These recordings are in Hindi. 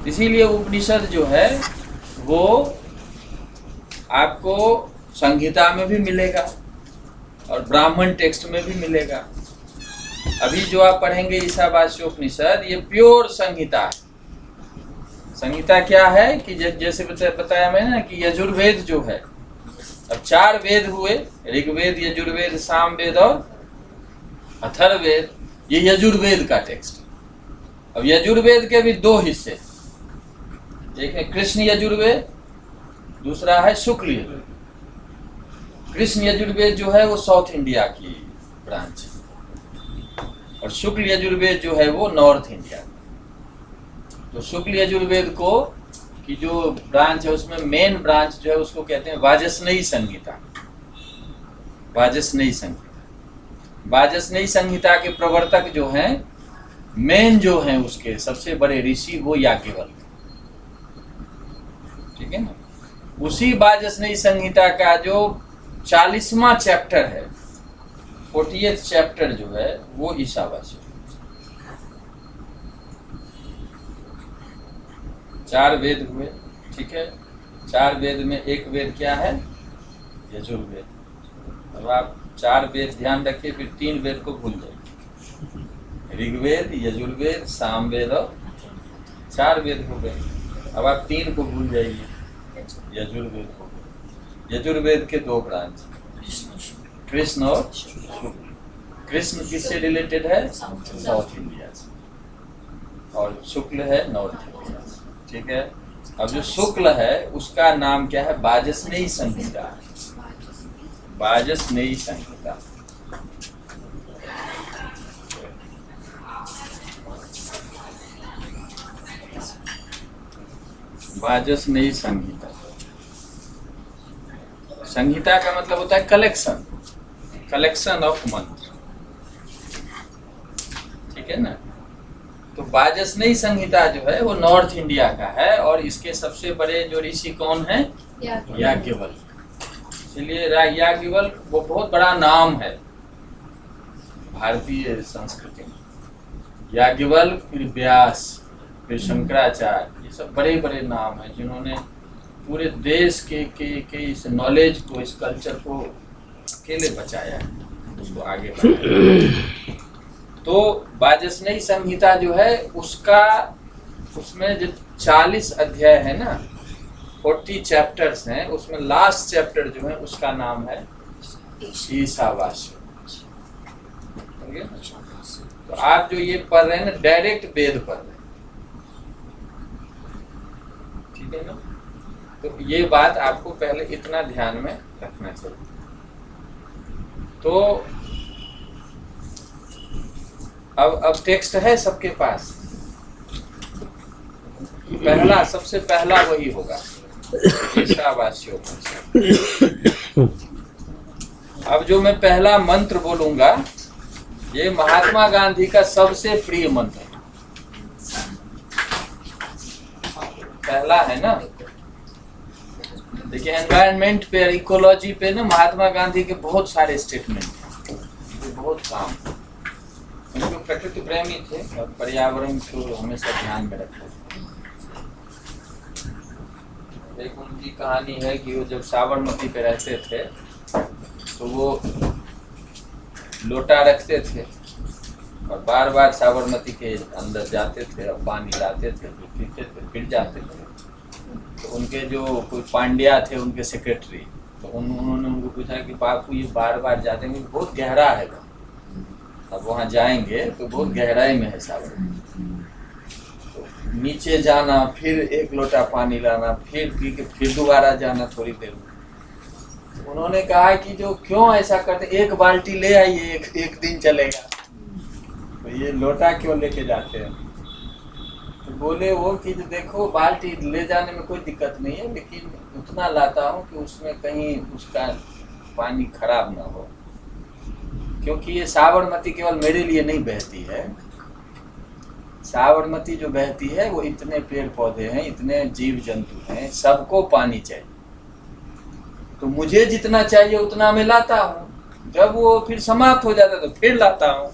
इसीलिए उपनिषद जो है वो आपको संहिता में भी मिलेगा और ब्राह्मण टेक्स्ट में भी मिलेगा। अभी जो आप पढ़ेंगे ईशावास्योपनिषद, ये प्योर संहिता है। संहिता क्या है कि जैसे बताया मैंने ना कि यजुर्वेद जो है, अब 4 वेद हुए, ऋग्वेद, यजुर्वेद, सामवेद और अथर्ववेद। ये यजुर्वेद का टेक्स्ट। अब यजुर्वेद के भी 2 हिस्से, एक है कृष्ण यजुर्वेद, दूसरा है शुक्ल यजुर्वेद। कृष्ण यजुर्वेद जो है वो साउथ इंडिया की ब्रांच है और शुक्ल यजुर्वेद जो है वो नॉर्थ इंडिया। तो शुक्ल यजुर्वेद को की जो ब्रांच है उसमें मेन ब्रांच जो है उसको कहते हैं वाजस्नेयी संहिता। वाजस्नेयी संहिता, वाजस्नेयी संहिता के प्रवर्तक जो हैं, मेन जो हैं उसके सबसे बड़े ऋषि वो याज्ञवल्क्य, ठीक है ना। उसी वाजस्नेयी संहिता का जो 40वां चैप्टर है, 40th चैप्टर जो है वो ईशावास्य। 4 वेद हुए, ठीक है। 4 वेद में एक वेद क्या है? यजुर्वेद। अब आप 4 वेद ध्यान रखिए, फिर 3 वेद को भूल जाइए। ऋग्वेद, यजुर्वेद, सामवेद और 4 वेद हो गए। अब आप 3 को भूल जाइए, यजुर्वेद हो गए। यजुर्वेद के 2 ब्रांच, कृष्ण और शुक्ल। कृष्ण किससे रिलेटेड है? साउथ इंडिया से, और शुक्ल है नॉर्थ इंडिया से, ठीक है। अब जो शुक्ल है उसका नाम क्या है? वाजस्नेयी संहिता। वाजस्नेयी संहिता। वाजस्नेयी संहिता। संहिता का मतलब होता है कलेक्शन, कलेक्शन ऑफ मंत्र, ठीक है ना। तो वाजस्नेयी संहिता जो है वो नॉर्थ इंडिया का है और इसके सबसे बड़े जो ऋषि कौन है? याज्ञवल्क्य। इसलिए याज्ञवल्क्य वो बहुत बड़ा नाम है भारतीय संस्कृति में। याज्ञवल्क्य, फिर व्यास, फिर शंकराचार्य, ये सब बड़े बड़े नाम हैं जिन्होंने पूरे देश के इस नॉलेज को, इस कल्चर को अकेले बचाया है, उसको आगे बढ़ाया। तो वाजस्नेयी संहिता जो है उसका, उसमें जो 40 अध्याय है ना, 40 चैप्टर्स हैं, उसमें लास्ट चैप्टर जो है उसका नाम है ईशावास्य। तो आप जो ये पढ़ रहे हैं ना, डायरेक्ट वेद पढ़ रहे हैं, ठीक है ना। तो ये बात आपको पहले इतना ध्यान में रखना चाहिए। तो अब टेक्स्ट है सबके पास। पहला, सबसे पहला वही होगा ईशावास्योपनिषद। अब जो मैं पहला मंत्र बोलूंगा ये महात्मा गांधी का सबसे प्रिय मंत्र है। पहला है ना, देखिए एनवायरनमेंट पे, इकोलॉजी पे ना महात्मा गांधी के बहुत सारे स्टेटमेंट हैं, बहुत काम। उनको प्रकृति प्रेमी थे और पर्यावरण को हमेशा ध्यान में रखते थे। एक उनकी कहानी है कि वो जब साबरमती पे रहते थे तो वो लोटा रखते थे और बार बार साबरमती के अंदर जाते थे और पानी लाते थे, फिर पीते थे, फिर जाते थे। तो उनके जो कोई पांड्या थे, उनके सेक्रेटरी, तो उन्होंने उनको पूछा कि बापू ये बार बार जाते हैं, बहुत गहरा है, अब वहाँ जाएंगे तो बहुत गहराई में है साबरमती। तो नीचे जाना, फिर 1 लोटा पानी लाना, फिर पी के फिर दोबारा जाना थोड़ी देर में। तो उन्होंने कहा कि जो क्यों ऐसा करते, 1 बाल्टी ले आइए, एक दिन चलेगा, तो ये लोटा क्यों लेके जाते हैं? तो बोले वो कि देखो बाल्टी ले जाने में कोई दिक्कत नहीं है, लेकिन उतना लाता हूँ कि उसमें कहीं उसका पानी खराब ना हो, क्योंकि ये साबरमती केवल मेरे लिए नहीं बहती है। साबरमती जो बहती है वो इतने पेड़ पौधे हैं, इतने जीव जंतु हैं, सबको पानी चाहिए। तो मुझे जितना चाहिए उतना मैं लाता हूँ, जब वो फिर समाप्त हो जाता है तो फिर लाता हूँ।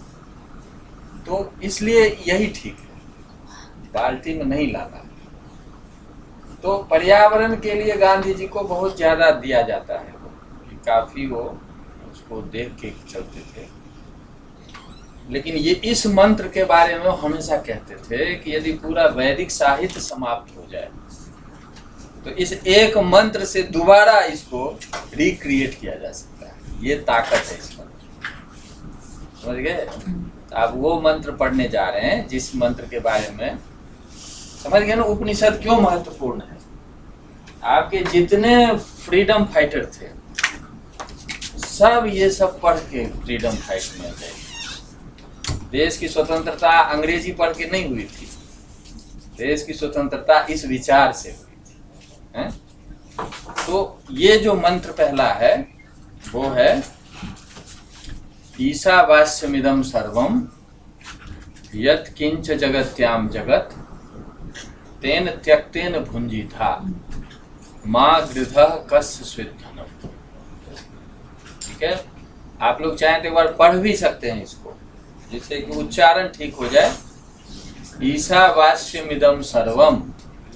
तो इसलिए यही ठीक है, बाल्टी में नहीं लाना। तो पर्यावरण के लिए गांधी जी को बहुत ज्यादा दिया जाता है, कि काफी वो उसको देख के चलते थे। लेकिन ये इस मंत्र के बारे में वो हमेशा कहते थे कि यदि पूरा वैदिक साहित्य समाप्त हो जाए तो इस एक मंत्र से दोबारा इसको रिक्रिएट किया जा सकता है। ये ताकत है इस मंत्र, समझ गए? आप वो मंत्र पढ़ने जा रहे हैं जिस मंत्र के बारे में, समझ गए ना उपनिषद क्यों महत्वपूर्ण है। आपके जितने फ्रीडम फाइटर थे सब ये सब पढ़ के फ्रीडम फाइट में गए। देश की स्वतंत्रता अंग्रेजी पढ़ के नहीं हुई थी, देश की स्वतंत्रता इस विचार से हुई थी, हैं? तो ये जो मंत्र पहला है वो है ईशावास्यमिदं सर्वम यत् किंच जगत्याम जगत तेन त्यक्तेन भुंजीथा माँ गृधः कस्य स्विद्धनम। ठीक है, आप लोग चाहें तो एक बार पढ़ भी सकते हैं इसको, जिससे कि उच्चारण ठीक हो जाए। ईशावास्यमिदं सर्वम,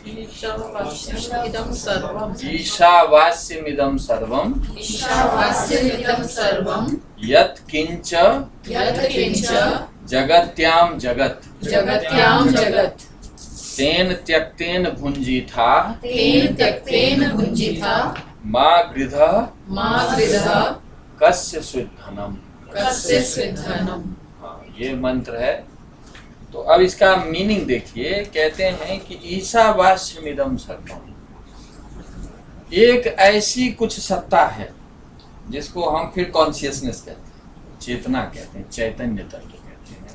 ईशावास्यमिदं सर्वम, ईशावास्यमिदं सर्वम, ईशावास्यमिदं सर्वम, यत् किंच यत् किंच जगत्याम जगत, जगत्याम जगत, तेन त्यक्तेन भुंजीथा, तेन त्यक्तेन भुंजीथा, माँ गृधः माँ गृधः कस्य स्विद्धनम। कस्य स्विद्धनम। हाँ, ये मंत्र है। तो अब इसका मीनिंग देखिए, कहते हैं कि ईशावास्यमिदं सर्वम, एक ऐसी कुछ सत्ता है जिसको हम फिर कॉन्शियसनेस कहते हैं, चेतना कहते हैं, चैतन्य तत्व कहते हैं।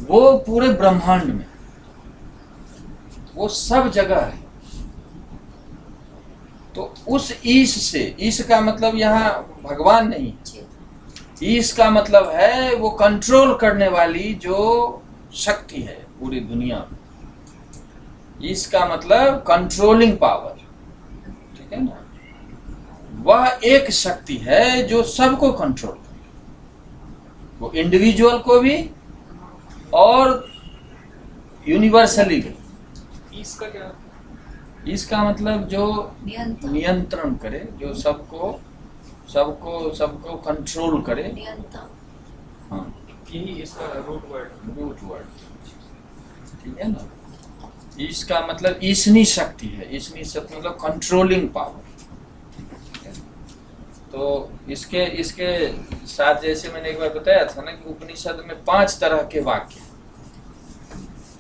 वो पूरे ब्रह्मांड में, वो सब जगह है। तो उस ईश से, ईश का मतलब यहाँ भगवान नहीं, ईश का मतलब है वो कंट्रोल करने वाली जो शक्ति है पूरी दुनिया में। ईश का मतलब कंट्रोलिंग पावर, ठीक है ना। वह एक शक्ति है जो सबको कंट्रोल करे, वो इंडिविजुअल को भी और यूनिवर्सली भी। इसका क्या? इसका मतलब जो नियंत्रण करे, जो सबको कंट्रोल करे। हाँ, यही इसका रूट वर्ड। ठीक है ना। इसका मतलब ईशनी शक्ति है, ईशनी शक्ति मतलब कंट्रोलिंग पावर। तो इसके साथ जैसे मैंने एक बार बताया था ना कि उपनिषद में 5 तरह के वाक्य,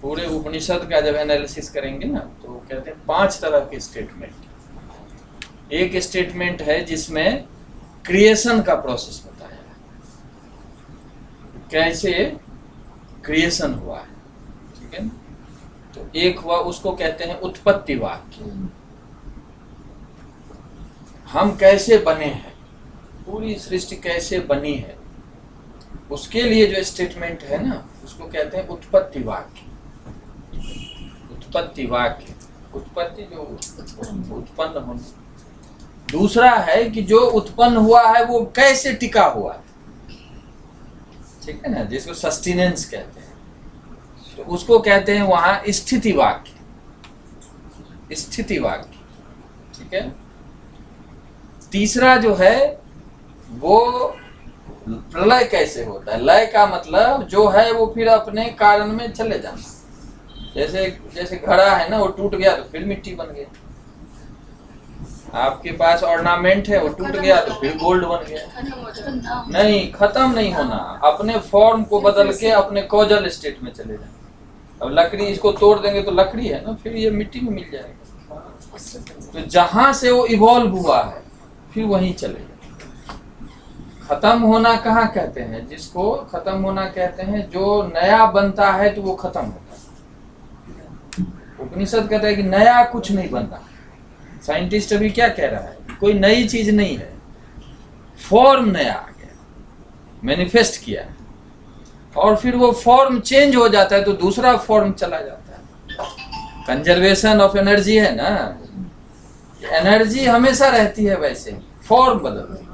पूरे उपनिषद का जब एनालिसिस करेंगे ना तो कहते हैं 5 तरह के स्टेटमेंट। एक स्टेटमेंट है जिसमें क्रिएशन का प्रोसेस बताया है, कैसे क्रिएशन हुआ है, ठीक है ना। तो एक हुआ, उसको कहते हैं उत्पत्ति वाक्य, हम कैसे बने हैं, पूरी सृष्टि कैसे बनी है, उसके लिए जो स्टेटमेंट है ना उसको कहते हैं उत्पत्ति वाक्य। उत्पत्ति वाक्य, उत्पत्ति जो उत्पन्न होना। दूसरा है कि जो उत्पन्न हुआ है वो कैसे टिका हुआ है, ठीक है ना, जिसको सस्टेनेंस कहते हैं, तो उसको कहते हैं वहां स्थिति वाक्य, स्थिति वाक्य, ठीक है। तीसरा जो है वो प्रलय कैसे होता है, लय का मतलब जो है वो फिर अपने कारण में चले जाना। जैसे घड़ा है ना, वो टूट गया तो फिर मिट्टी बन गया। आपके पास ऑर्नामेंट है, वो टूट गया तो फिर गोल्ड बन गया। नहीं, खत्म नहीं होना, अपने फॉर्म को बदल के अपने कॉजल स्टेट में चले जाना। अब लकड़ी इसको तोड़ देंगे तो लकड़ी है ना, फिर ये मिट्टी में मिल जाएगा। तो जहां से वो इवॉल्व हुआ है फिर वहीं चले। खत्म होना कहाँ कहते हैं, जिसको खत्म होना कहते हैं, जो नया बनता है तो वो खत्म होता है। उपनिषद कहता है कि नया कुछ नहीं बनता। साइंटिस्ट अभी क्या कह रहा है, कोई नई चीज नहीं है, फॉर्म नया आ गया, मैनिफेस्ट किया है, और फिर वो फॉर्म चेंज हो जाता है तो दूसरा फॉर्म चला जाता है। कंजर्वेशन ऑफ एनर्जी है ना, एनर्जी हमेशा रहती है, वैसे फॉर्म बदलती है।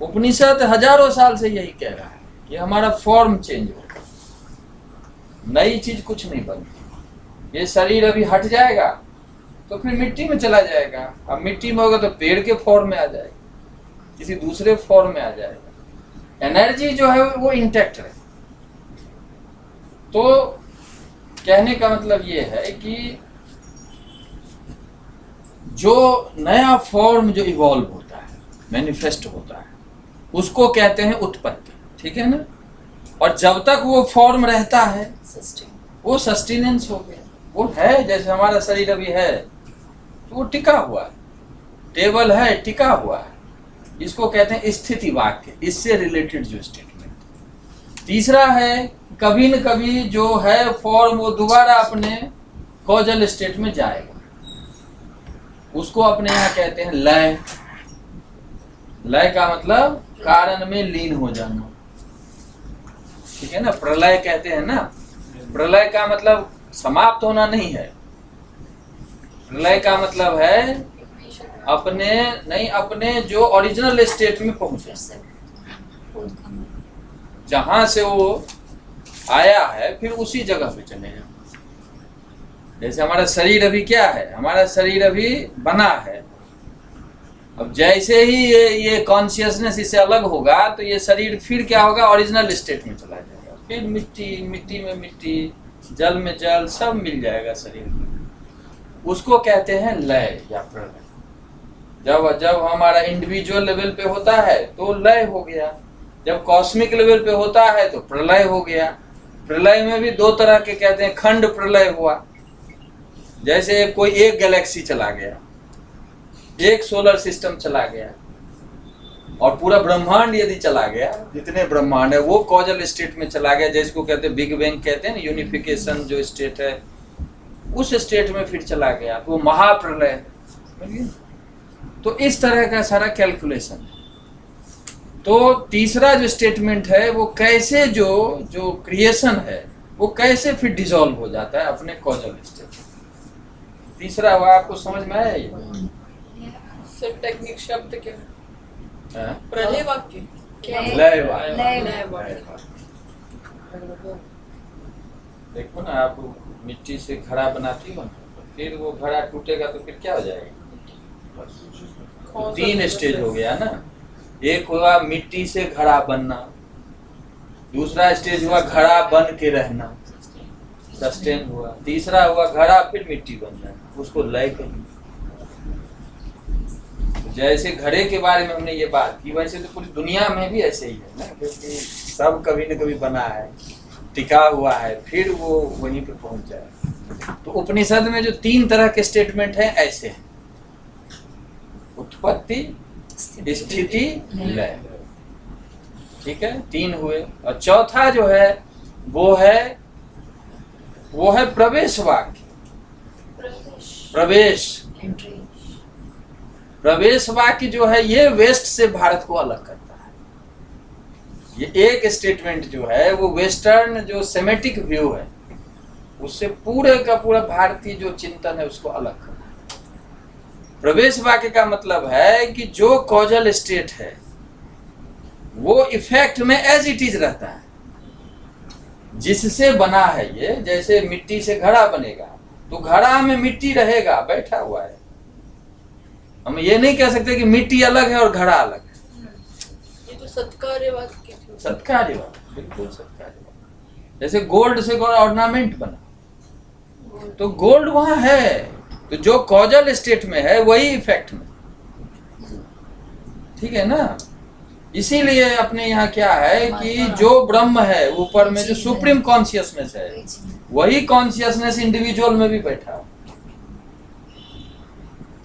उपनिषद हजारों साल से यही कह रहा है कि हमारा फॉर्म चेंज हो, नई चीज कुछ नहीं बनती। ये शरीर अभी हट जाएगा तो फिर मिट्टी में चला जाएगा। अब मिट्टी में होगा तो पेड़ के फॉर्म में आ जाएगा, किसी दूसरे फॉर्म में आ जाएगा। एनर्जी जो है वो इंटैक्ट है। तो कहने का मतलब ये है कि जो नया फॉर्म जो इवॉल्व होता है, मैनिफेस्ट होता है, उसको कहते हैं उत्पत्ति, ठीक है ना। और जब तक वो फॉर्म रहता है वो सस्टेनेंस हो गया, वो है। जैसे हमारा शरीर अभी है तो वो टिका हुआ है, टेबल है टिका हुआ है, इसको कहते हैं स्थिति वाक्य, इससे रिलेटेड जो स्टेटमेंट। तीसरा है कभी न कभी जो है फॉर्म वो दोबारा अपने कॉजल स्टेट में जाएगा, उसको अपने यहाँ कहते हैं लय। लय का मतलब कारण में लीन हो जाना, ठीक है ना। प्रलय कहते हैं ना, प्रलय का मतलब समाप्त होना नहीं है, प्रलय का मतलब है अपने जो ओरिजिनल स्टेट में पहुंचे, जहां से वो आया है फिर उसी जगह पे चले जाओ। जैसे हमारा शरीर अभी क्या है, हमारा शरीर अभी बना है। अब जैसे ही ये कॉन्शियसनेस इससे अलग होगा तो ये शरीर फिर क्या होगा, ओरिजिनल स्टेट में चला जाएगा। फिर मिट्टी, मिट्टी में मिट्टी, जल में जल, सब मिल जाएगा शरीर में। उसको कहते हैं लय या प्रलय। जब हमारा इंडिविजुअल लेवल पे होता है तो लय हो गया, जब कॉस्मिक लेवल पे होता है तो प्रलय हो गया। प्रलय में भी दो तरह के कहते हैं, खंड प्रलय हुआ। जैसे कोई एक गैलेक्सी चला गया, एक सोलर सिस्टम चला गया, और पूरा ब्रह्मांड यदि चला गया, जितने ब्रह्मांड है वो कॉजल स्टेट में चला गया, जिसको कहते हैं बिग बैंग कहते हैं, यूनिफिकेशन जो स्टेट है उस स्टेट में फिर चला गया, तो वो महाप्रलय। तो इस तरह का सारा कैलकुलेशन है। तो तीसरा जो स्टेटमेंट है वो कैसे जो क्रिएशन है वो कैसे फिर डिसॉल्व हो जाता है अपने कॉजल स्टेट। तीसरा हुआ, आपको समझ में आया ये? सर टेक्निक शब्द क्या है? हाँ? प्रलय वाक्य क्या है? लय वाक्य। लय वाक्य। देखो ना, आप मिट्टी से घड़ा बनाती हो, फिर वो घड़ा टूटेगा तो फिर क्या हो जाएगा? तो तीन स्टेज हो गया ना। एक हुआ मिट्टी से घड़ा बनना, दूसरा स्टेज हुआ घड़ा बन के रहना, सस्टेन हुआ, तीसरा हुआ घड़ा फिर मिट्टी बनना, उसको लय कहेंगे। जैसे घड़े के बारे में हमने ये बात की, वैसे तो पूरी दुनिया में भी ऐसे ही है ना, क्योंकि सब कभी न कभी बना है, टिका हुआ है, फिर वो वहीं पे पहुंच जाए। तो उपनिषद में जो तीन तरह के स्टेटमेंट हैं ऐसे हैं, उत्पत्ति, स्थिति, लय। ठीक है, तीन हुए। और चौथा जो है वो है प्रवेश वाक्य। प्रवेश वाक्य जो है ये वेस्ट से भारत को अलग करता है। ये एक स्टेटमेंट जो है वो वेस्टर्न जो सेमेटिक व्यू है उससे पूरे का पूरा भारतीय जो चिंतन है उसको अलग करता है। प्रवेश वाक्य का मतलब है कि जो कॉजल स्टेट है वो इफेक्ट में एज इट इज रहता है, जिससे बना है ये। जैसे मिट्टी से घड़ा बनेगा तो घड़ा में मिट्टी रहेगा, बैठा हुआ है। हम ये नहीं कह सकते कि मिट्टी अलग है और घड़ा अलग है। ये तो सत्कार्यवाद की थी। सत्कार्यवाद, बिल्कुल सत्कार्यवाद। जैसे गोल्ड से कोई ऑर्नामेंट बना तो गोल्ड वहां है, तो जो कॉजल स्टेट में है वही इफेक्ट में, ठीक है ना। इसीलिए अपने यहाँ क्या है कि जो ब्रह्म है ऊपर में, जो सुप्रीम कॉन्शियसनेस है, वही कॉन्शियसनेस इंडिविजुअल में भी बैठा है,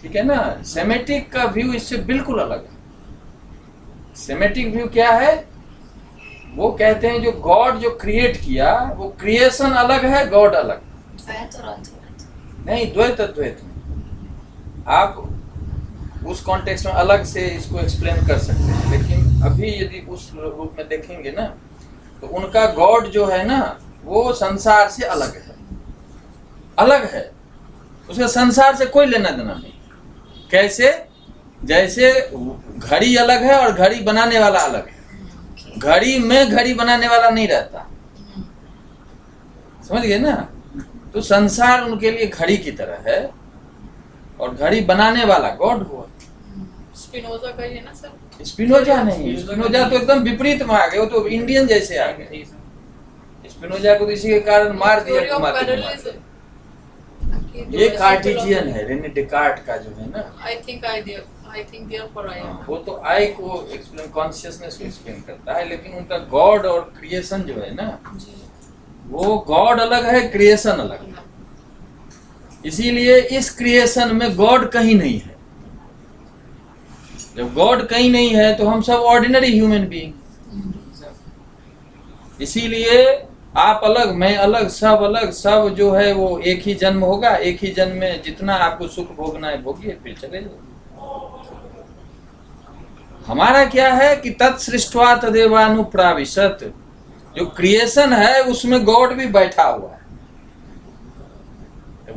ठीक है ना। सेमेटिक का व्यू इससे बिल्कुल अलग है। सेमेटिक व्यू क्या है, वो कहते हैं जो गॉड जो क्रिएट किया वो क्रिएशन अलग है, गॉड अलग नहीं, द्वैत अद्वैत में। आप उस कॉन्टेक्स्ट में अलग से इसको एक्सप्लेन कर सकते हैं, लेकिन अभी यदि उस रूप में देखेंगे ना तो उनका गॉड जो है ना वो संसार से अलग है, अलग है। उसका संसार से कोई लेना देना नहीं। कैसे? जैसे घड़ी अलग है और घड़ी बनाने वाला अलग है। घड़ी में घड़ी बनाने वाला नहीं रहता, समझ गए ना। तो संसार उनके लिए घड़ी की तरह है और घड़ी बनाने वाला गॉड हुआ। स्पिनोजा का ये ना सर, स्पिनोजा नहीं, स्पिनोजा तो एकदम विपरीत में आ गए, वो तो इंडियन जैसे आ गए। स्पिनोजा को तो इसी के कारण मार दिया थ्योरी ऑफ घुमाते घुमाते। पैरेललिज्म ये कार्टेशियन है, रेने डेकार्ट का जो है ना, I think therefore I am. वो तो आई को एक्सप्लेन, कॉन्शियसनेस को एक्सप्लेन करता है, लेकिन उनका गॉड और क्रिएशन जो है ना, जी वो गॉड अलग है, क्रिएशन अलग है। इसीलिए इस क्रिएशन में गॉड कहीं नहीं है। जब गॉड कहीं नहीं है तो हम सब ऑर्डिनरी ह्यूमन बीइंग। इसीलिए आप अलग, मैं अलग, सब अलग, सब जो है वो एक ही जन्म होगा, एक ही जन्म में जितना आपको सुख भोगना है भोगिए, फिर चले जाओ। हमारा क्या है कि तत्सृष्ट्वा तदेवानुप्राविशत, जो क्रिएशन है उसमें गॉड भी बैठा हुआ है।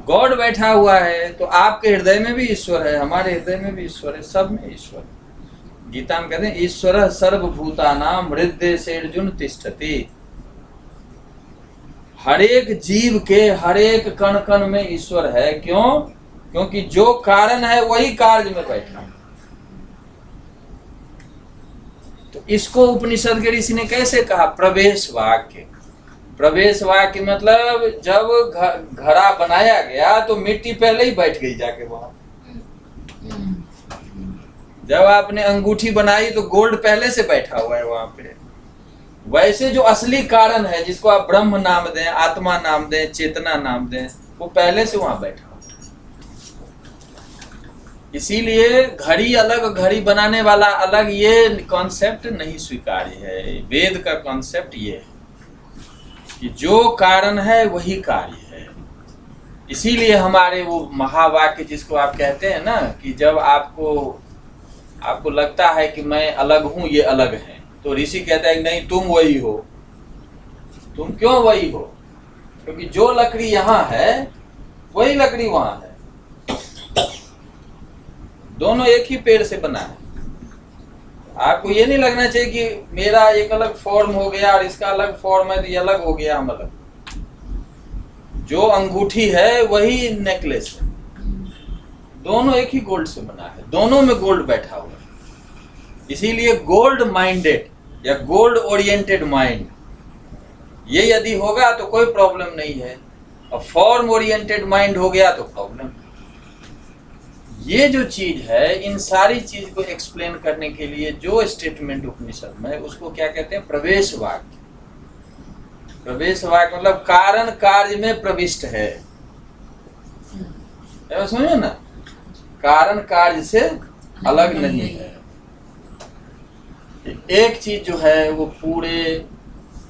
गॉड बैठा हुआ है तो आपके हृदय में भी ईश्वर है, हमारे हृदय में भी ईश्वर है, सब में ईश्वर है। गीता में कहते हैं ईश्वर सर्वभूतानां हृदयेषु तिष्ठति। हर एक जीव के हर एक कण कण में ईश्वर है। क्यों? क्योंकि जो कारण है वही कार्य में बैठा है। तो इसको उपनिषद के ऋषि ने कैसे कहा? प्रवेश वाक्य। प्रवेश वाक्य मतलब जब घड़ा बनाया गया तो मिट्टी पहले ही बैठ गई जाके वहां। जब आपने अंगूठी बनाई तो गोल्ड पहले से बैठा हुआ है वहां पे। वैसे जो असली कारण है, जिसको आप ब्रह्म नाम दें, आत्मा नाम दें, चेतना नाम दें, वो पहले से वहां बैठा हुआ। इसीलिए घड़ी अलग, घड़ी बनाने वाला अलग, ये कॉन्सेप्ट नहीं स्वीकार्य है। वेद का कॉन्सेप्ट ये है कि जो कारण है वही कार्य है। इसीलिए हमारे वो महावाक्य जिसको आप कहते हैं ना, कि जब आपको लगता है कि मैं अलग हूं, ये अलग है, तो ऋषि कहता है नहीं, तुम वही हो। तुम क्यों वही हो? क्योंकि जो लकड़ी यहाँ है वही लकड़ी वहां है। दोनों एक ही पेड़ से बना है। आपको ये नहीं लगना चाहिए कि मेरा एक अलग फॉर्म हो गया और इसका अलग फॉर्म है तो ये अलग हो गया, हम अलग। जो अंगूठी है वही नेकलेस है। दोनों एक ही गोल्ड से बना है, दोनों में गोल्ड बैठा हुआ है। इसीलिए गोल्ड माइंडेड या गोल्ड ओरिएंटेड माइंड, ये यदि होगा तो कोई प्रॉब्लम नहीं है, और फॉर्म ओरिएंटेड माइंड हो गया तो प्रॉब्लम। ये जो चीज है, इन सारी चीज को एक्सप्लेन करने के लिए जो स्टेटमेंट उपनिषद में, उसको क्या कहते हैं? प्रवेश वाक्य। प्रवेश वाक्य मतलब कारण कार्य में प्रविष्ट है। समझो ना, कारण कार्य से अलग नहीं है। एक चीज जो है वो पूरे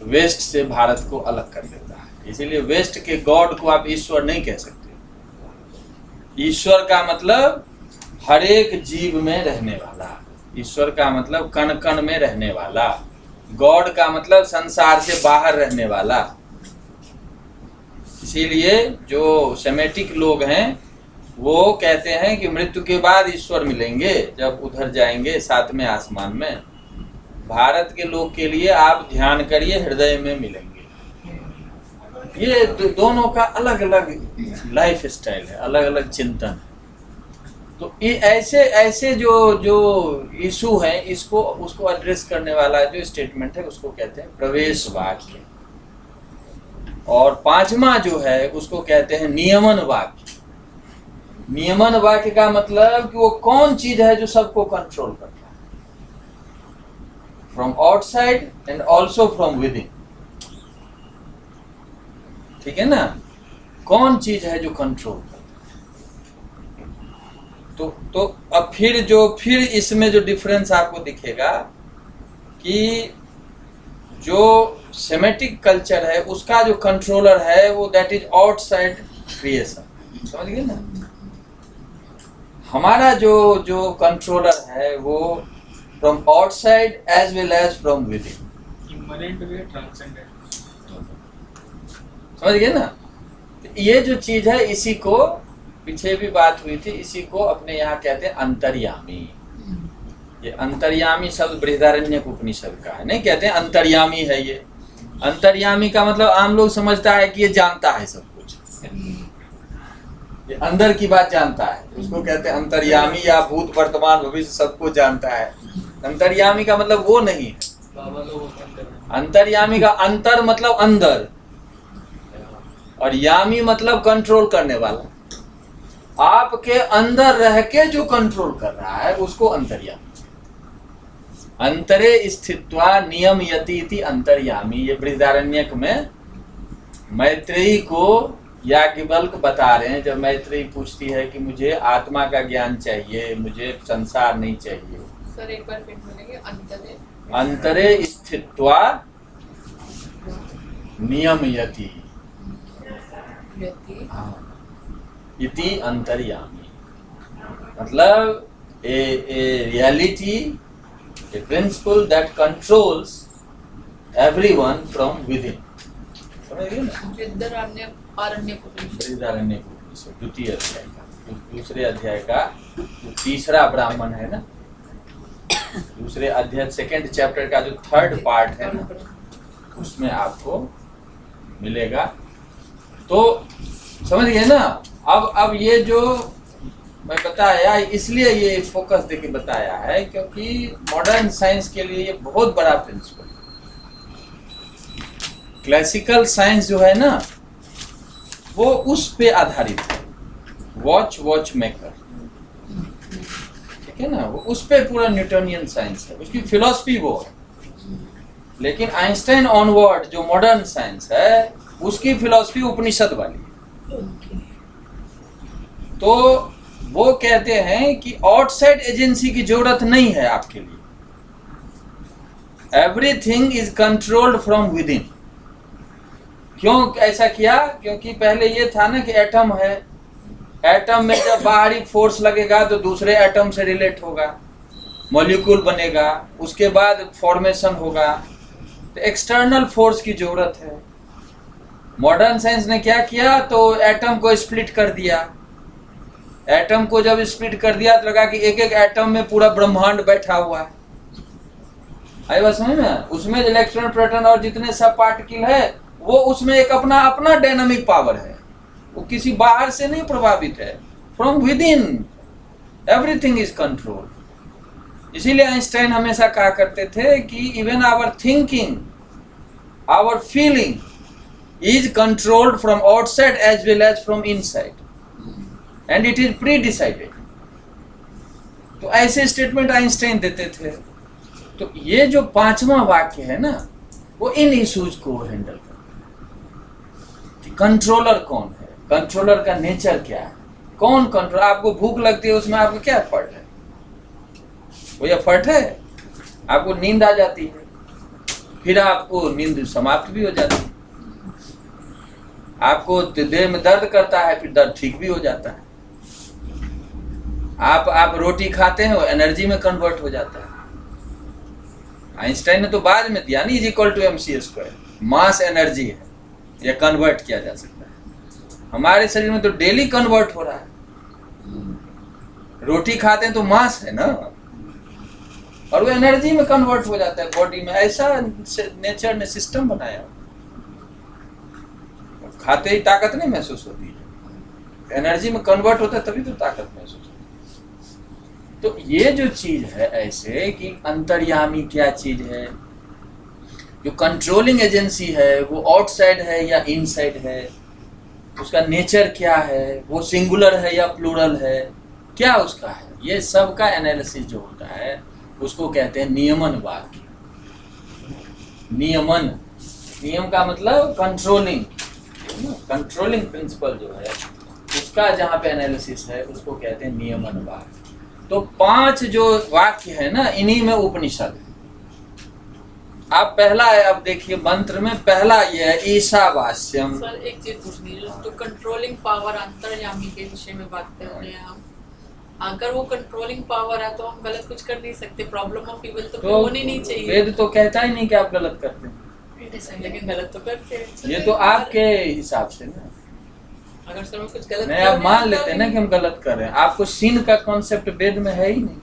वेस्ट से भारत को अलग कर देता है। इसीलिए वेस्ट के गॉड को आप ईश्वर नहीं कह सकते। ईश्वर का मतलब हर एक जीव में रहने वाला, ईश्वर का मतलब कण कण में रहने वाला, गॉड का मतलब संसार से बाहर रहने वाला। इसीलिए जो सेमेटिक लोग हैं वो कहते हैं कि मृत्यु के बाद ईश्वर मिलेंगे, जब उधर जाएंगे सातवें आसमान में। भारत के लोग के लिए आप ध्यान करिए, हृदय में मिलेंगे। ये दोनों का अलग अलग लाइफ स्टाइल है, अलग अलग चिंतन है। तो ये ऐसे जो इशू है, इसको उसको एड्रेस करने वाला जो स्टेटमेंट है उसको कहते हैं प्रवेश वाक्य। और पांचवा जो है उसको कहते हैं नियमन वाक्य। नियमन वाक्य का मतलब कि वो कौन चीज है जो सबको कंट्रोल करता है, from outside and also from with in. ठीक है ना, कौन चीज है जो कंट्रोल करता है। तो अब फिर इसमें जो डिफरेंस आपको दिखेगा कि जो सेमेटिक कल्चर है उसका जो कंट्रोलर है वो दैट इज आउटसाइड क्रिएशन। समझ गए ना? हमारा जो कंट्रोलर है वो from outside as well as from within. Immanent way, transcendent. समझ गए ना? ये जो चीज है, इसी को पीछे भी बात हुई थी, इसी को अपने यहाँ कहते हैं अंतर्यामी। ये अंतर्यामी शब्द बृहदारण्यक उपनिषद का है, नहीं कहते हैं अंतर्यामी है। ये अंतर्यामी का मतलब आम लोग समझता है कि ये जानता है सब कुछ, कुछ। ये अंदर की बात जानता है, उसको कहते हैं अंतर्यामी, या भूत वर्तमान भविष्य सबको जानता है। अंतर्यामी का मतलब वो नहीं है। बाबा लोग अंदर हैं। अंतर्यामी का अंतर मतलब अंदर, और यामी मतलब कंट्रोल करने वाला। आपके अंदर रह के जो कंट्रोल कर रहा है उसको अंतर्यामी। अंतरे स्थित्वा नियमयति इति अंतर्यामी। ये बृहदारण्यक में मैत्रेयी को याज्ञवल्क्य बता रहे हैं। जब मैत्रेयी पूछती है कि मुझे आत्मा का ज्ञान चाहिए, मुझे संसार नहीं चाहिए। सर एक बार फिर बोलेंगे, अंतरे अंतरे स्थित्वा नियमयति व्यक्ति इति अंतर्यामी। मतलब a reality, a principle that controls everyone from within. समझ गए ना? बृहदारण्यक उपनिषद द्वितीय अध्याय का, दूसरे अध्याय का जो तीसरा ब्राह्मण है ना, दूसरे अध्याय सेकंड चैप्टर का जो थर्ड पार्ट है ना, उसमें आपको मिलेगा। तो समझ गए ना? अब ये जो मैं बताया, इसलिए ये फोकस देके बताया है क्योंकि मॉडर्न साइंस के लिए ये बहुत बड़ा प्रिंसिपल है। क्लासिकल साइंस जो है ना, वो उस पे आधारित है, वॉच मेकर, ठीक है ना, वो उस पे पूरा न्यूटनियन साइंस है, उसकी फिलॉसफी वो है। लेकिन आइंस्टाइन ऑनवर्ड जो मॉडर्न साइंस है, उसकी फिलॉसफी उपनिषद वाली है। तो वो कहते हैं कि आउटसाइड एजेंसी की जरूरत नहीं है आपके लिए, everything is controlled from with in. क्यों ऐसा किया? क्योंकि पहले ये था ना कि एटम है, एटम में जब बाहरी फोर्स लगेगा तो दूसरे एटम से रिलेट होगा, मॉलिक्यूल बनेगा, उसके बाद फॉर्मेशन होगा, तो एक्सटर्नल फोर्स की जरूरत है। मॉडर्न साइंस ने क्या किया? तो एटम को स्प्लिट कर दिया। एटम को जब स्प्लिट कर दिया तो लगा कि एक एक एटम में पूरा ब्रह्मांड बैठा हुआ है। आई बात समझ में? उसमें इलेक्ट्रॉन, प्रोटॉन और जितने सब पार्टिकल है, वो उसमें एक अपना अपना डायनामिक पावर है, वो किसी बाहर से नहीं प्रभावित है। From within everything is control. इसीलिए आइंस्टाइन हमेशा कहा करते थे कि even our thinking, our feeling is controlled from outside as well as from inside, and it is pre-decided. तो ऐसे स्टेटमेंट आइंस्टाइन देते थे। तो ये जो पांचवा वाक्य है ना, वो इन इश्यूज को हैंडल करता है। कंट्रोलर कौन है, कंट्रोलर का नेचर क्या है, कौन कंट्रोल। आपको भूख लगती है, उसमें आपको क्या एफर्ट है? कोई एफर्ट है? आपको नींद आ जाती है, फिर आपको नींद समाप्त भी हो जाती है। आपको देह में दर्द करता है, फिर दर्द ठीक भी हो जाता है। आप रोटी खाते हैं, वो एनर्जी में कन्वर्ट हो जाता है। आइंस्टाइन ने तो बाद में दिया नहीं, =mc², मास एनर्जी है, ये कन्वर्ट किया जा सकता है। हमारे शरीर में तो डेली कन्वर्ट हो रहा है। रोटी खाते हैं तो मास है ना, और वो एनर्जी में कन्वर्ट हो जाता है बॉडी में। ऐसा नेचर ने सिस्टम बनाया। खाते ही ताकत नहीं महसूस होती है, एनर्जी में कन्वर्ट होता है तभी तो ताकत महसूस होती है। तो ये जो चीज है ऐसे कि अंतर्यामी क्या चीज है, जो कंट्रोलिंग एजेंसी है वो आउटसाइड है या इनसाइड है, उसका नेचर क्या है, वो सिंगुलर है या प्लूरल है, क्या उसका है, ये सब का एनालिसिस जो होता है उसको कहते हैं नियमन वाक्य। नियमन, नियम का मतलब कंट्रोलिंग प्रिंसिपल जो है, उसका जहाँ पे एनालिसिस है उसको कहते हैं नियमन वाक्य। तो 5 जो वाक्य है ना, इन्हीं में उपनिषद है। आप पहला है, अब देखिए मंत्र में पहला ये है ईशावास्यम। सर एक चीज पूछनी है, तो कंट्रोलिंग पावर अंतर्यामी के विषय में बात कर रहे हैं हम। अगर वो कंट्रोलिंग पावर है तो हम गलत कुछ कर नहीं सकते। प्रॉब्लम ऑफ इविल तो होनी नहीं चाहिए। वेद तो कहता ही नहीं कि आप गलत करते हैं, लेकिन गलत तो करते हैं। ये तो आपके हिसाब से ना। अगर सर हम कुछ गलत नहीं, आप मान लेते हैं ना कि हम गलत कर रहे हैं। आपको सिन का कॉन्सेप्ट वेद में है ही नहीं।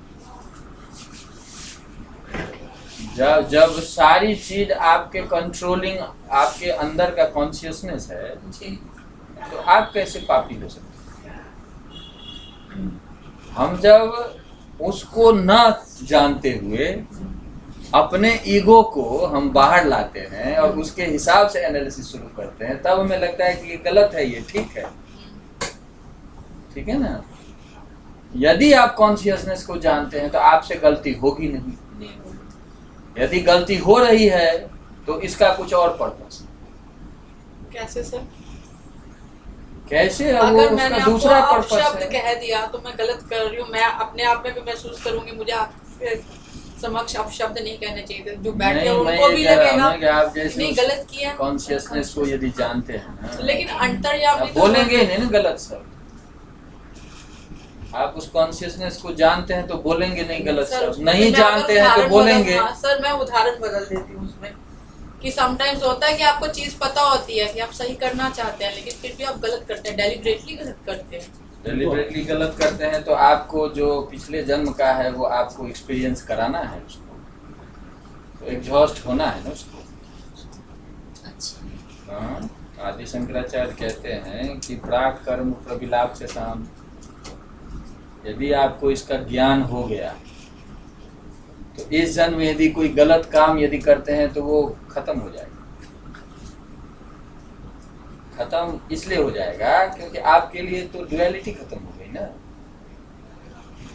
जब सारी चीज आपके कंट्रोलिंग, आपके अंदर का कॉन्शियसनेस है, जी, तो आप कैसे पापी हो सकते हैं? हम जब उसको न जानते हुए अपने ईगो को हम बाहर लाते हैं और उसके हिसाब से एनालिसिस शुरू करते हैं, तब हमें लगता है कि ये गलत है, ये ठीक है। ठीक है ना? यदि आप कॉन्शियसनेस को जानते हैं तो आपसे गलती होगी नहीं। यदि गलती हो रही है तो इसका कुछ और पर्पस। कैसे सर? कैसे है वो? अगर मैंने उसका आपको दूसरा आप पर्पस शब्द है। कह दिया तो मैं गलत कर रही हूँ, मैं अपने आप में भी महसूस करूंगी मुझे आपके समक्ष आप शब्द नहीं कहने चाहिए थे, जो बैठे हैं नहीं, मैं उनको ये भी कह रहा हूं लगेगा ना कि आप जैसे नहीं गलत किया। कॉन्शियसनेस को यदि जानते हैं ना, लेकिन अंतर्यामी आप बोलेंगे ही नहीं ना गलत शब्द। आप उस कॉन्शियसनेस को जानते हैं तो बोलेंगे नहीं गलत सर, शब्द, नहीं मैं अगर जानते हैं तो उदाहरण बोलेंगे। सर मैं उदाहरण बदल देती हूँ उसमें कि समटाइम्स होता है कि आपको चीज पता होती है कि आप सही करना चाहते हैं, लेकिन फिर भी आप गलत करते हैं, डेलिब्रेटली गलत करते हैं। डेलिबरेटली गलत करते हैं तो आपको जो पिछले जन्म का है वो आपको एक्सपीरियंस कराना है, उसको तो एग्जॉस्ट होना है ना उसको। अच्छा। हाँ, आदि शंकराचार्य कहते हैं कि प्राक कर्म प्रविलाप से शाम, यदि आपको इसका ज्ञान हो गया तो इस जन्म में यदि कोई गलत काम यदि करते हैं तो वो खत्म हो जाएगा। खत्म इसलिए हो जाएगा क्योंकि आपके लिए तो डुअलिटी खत्म हो गई ना।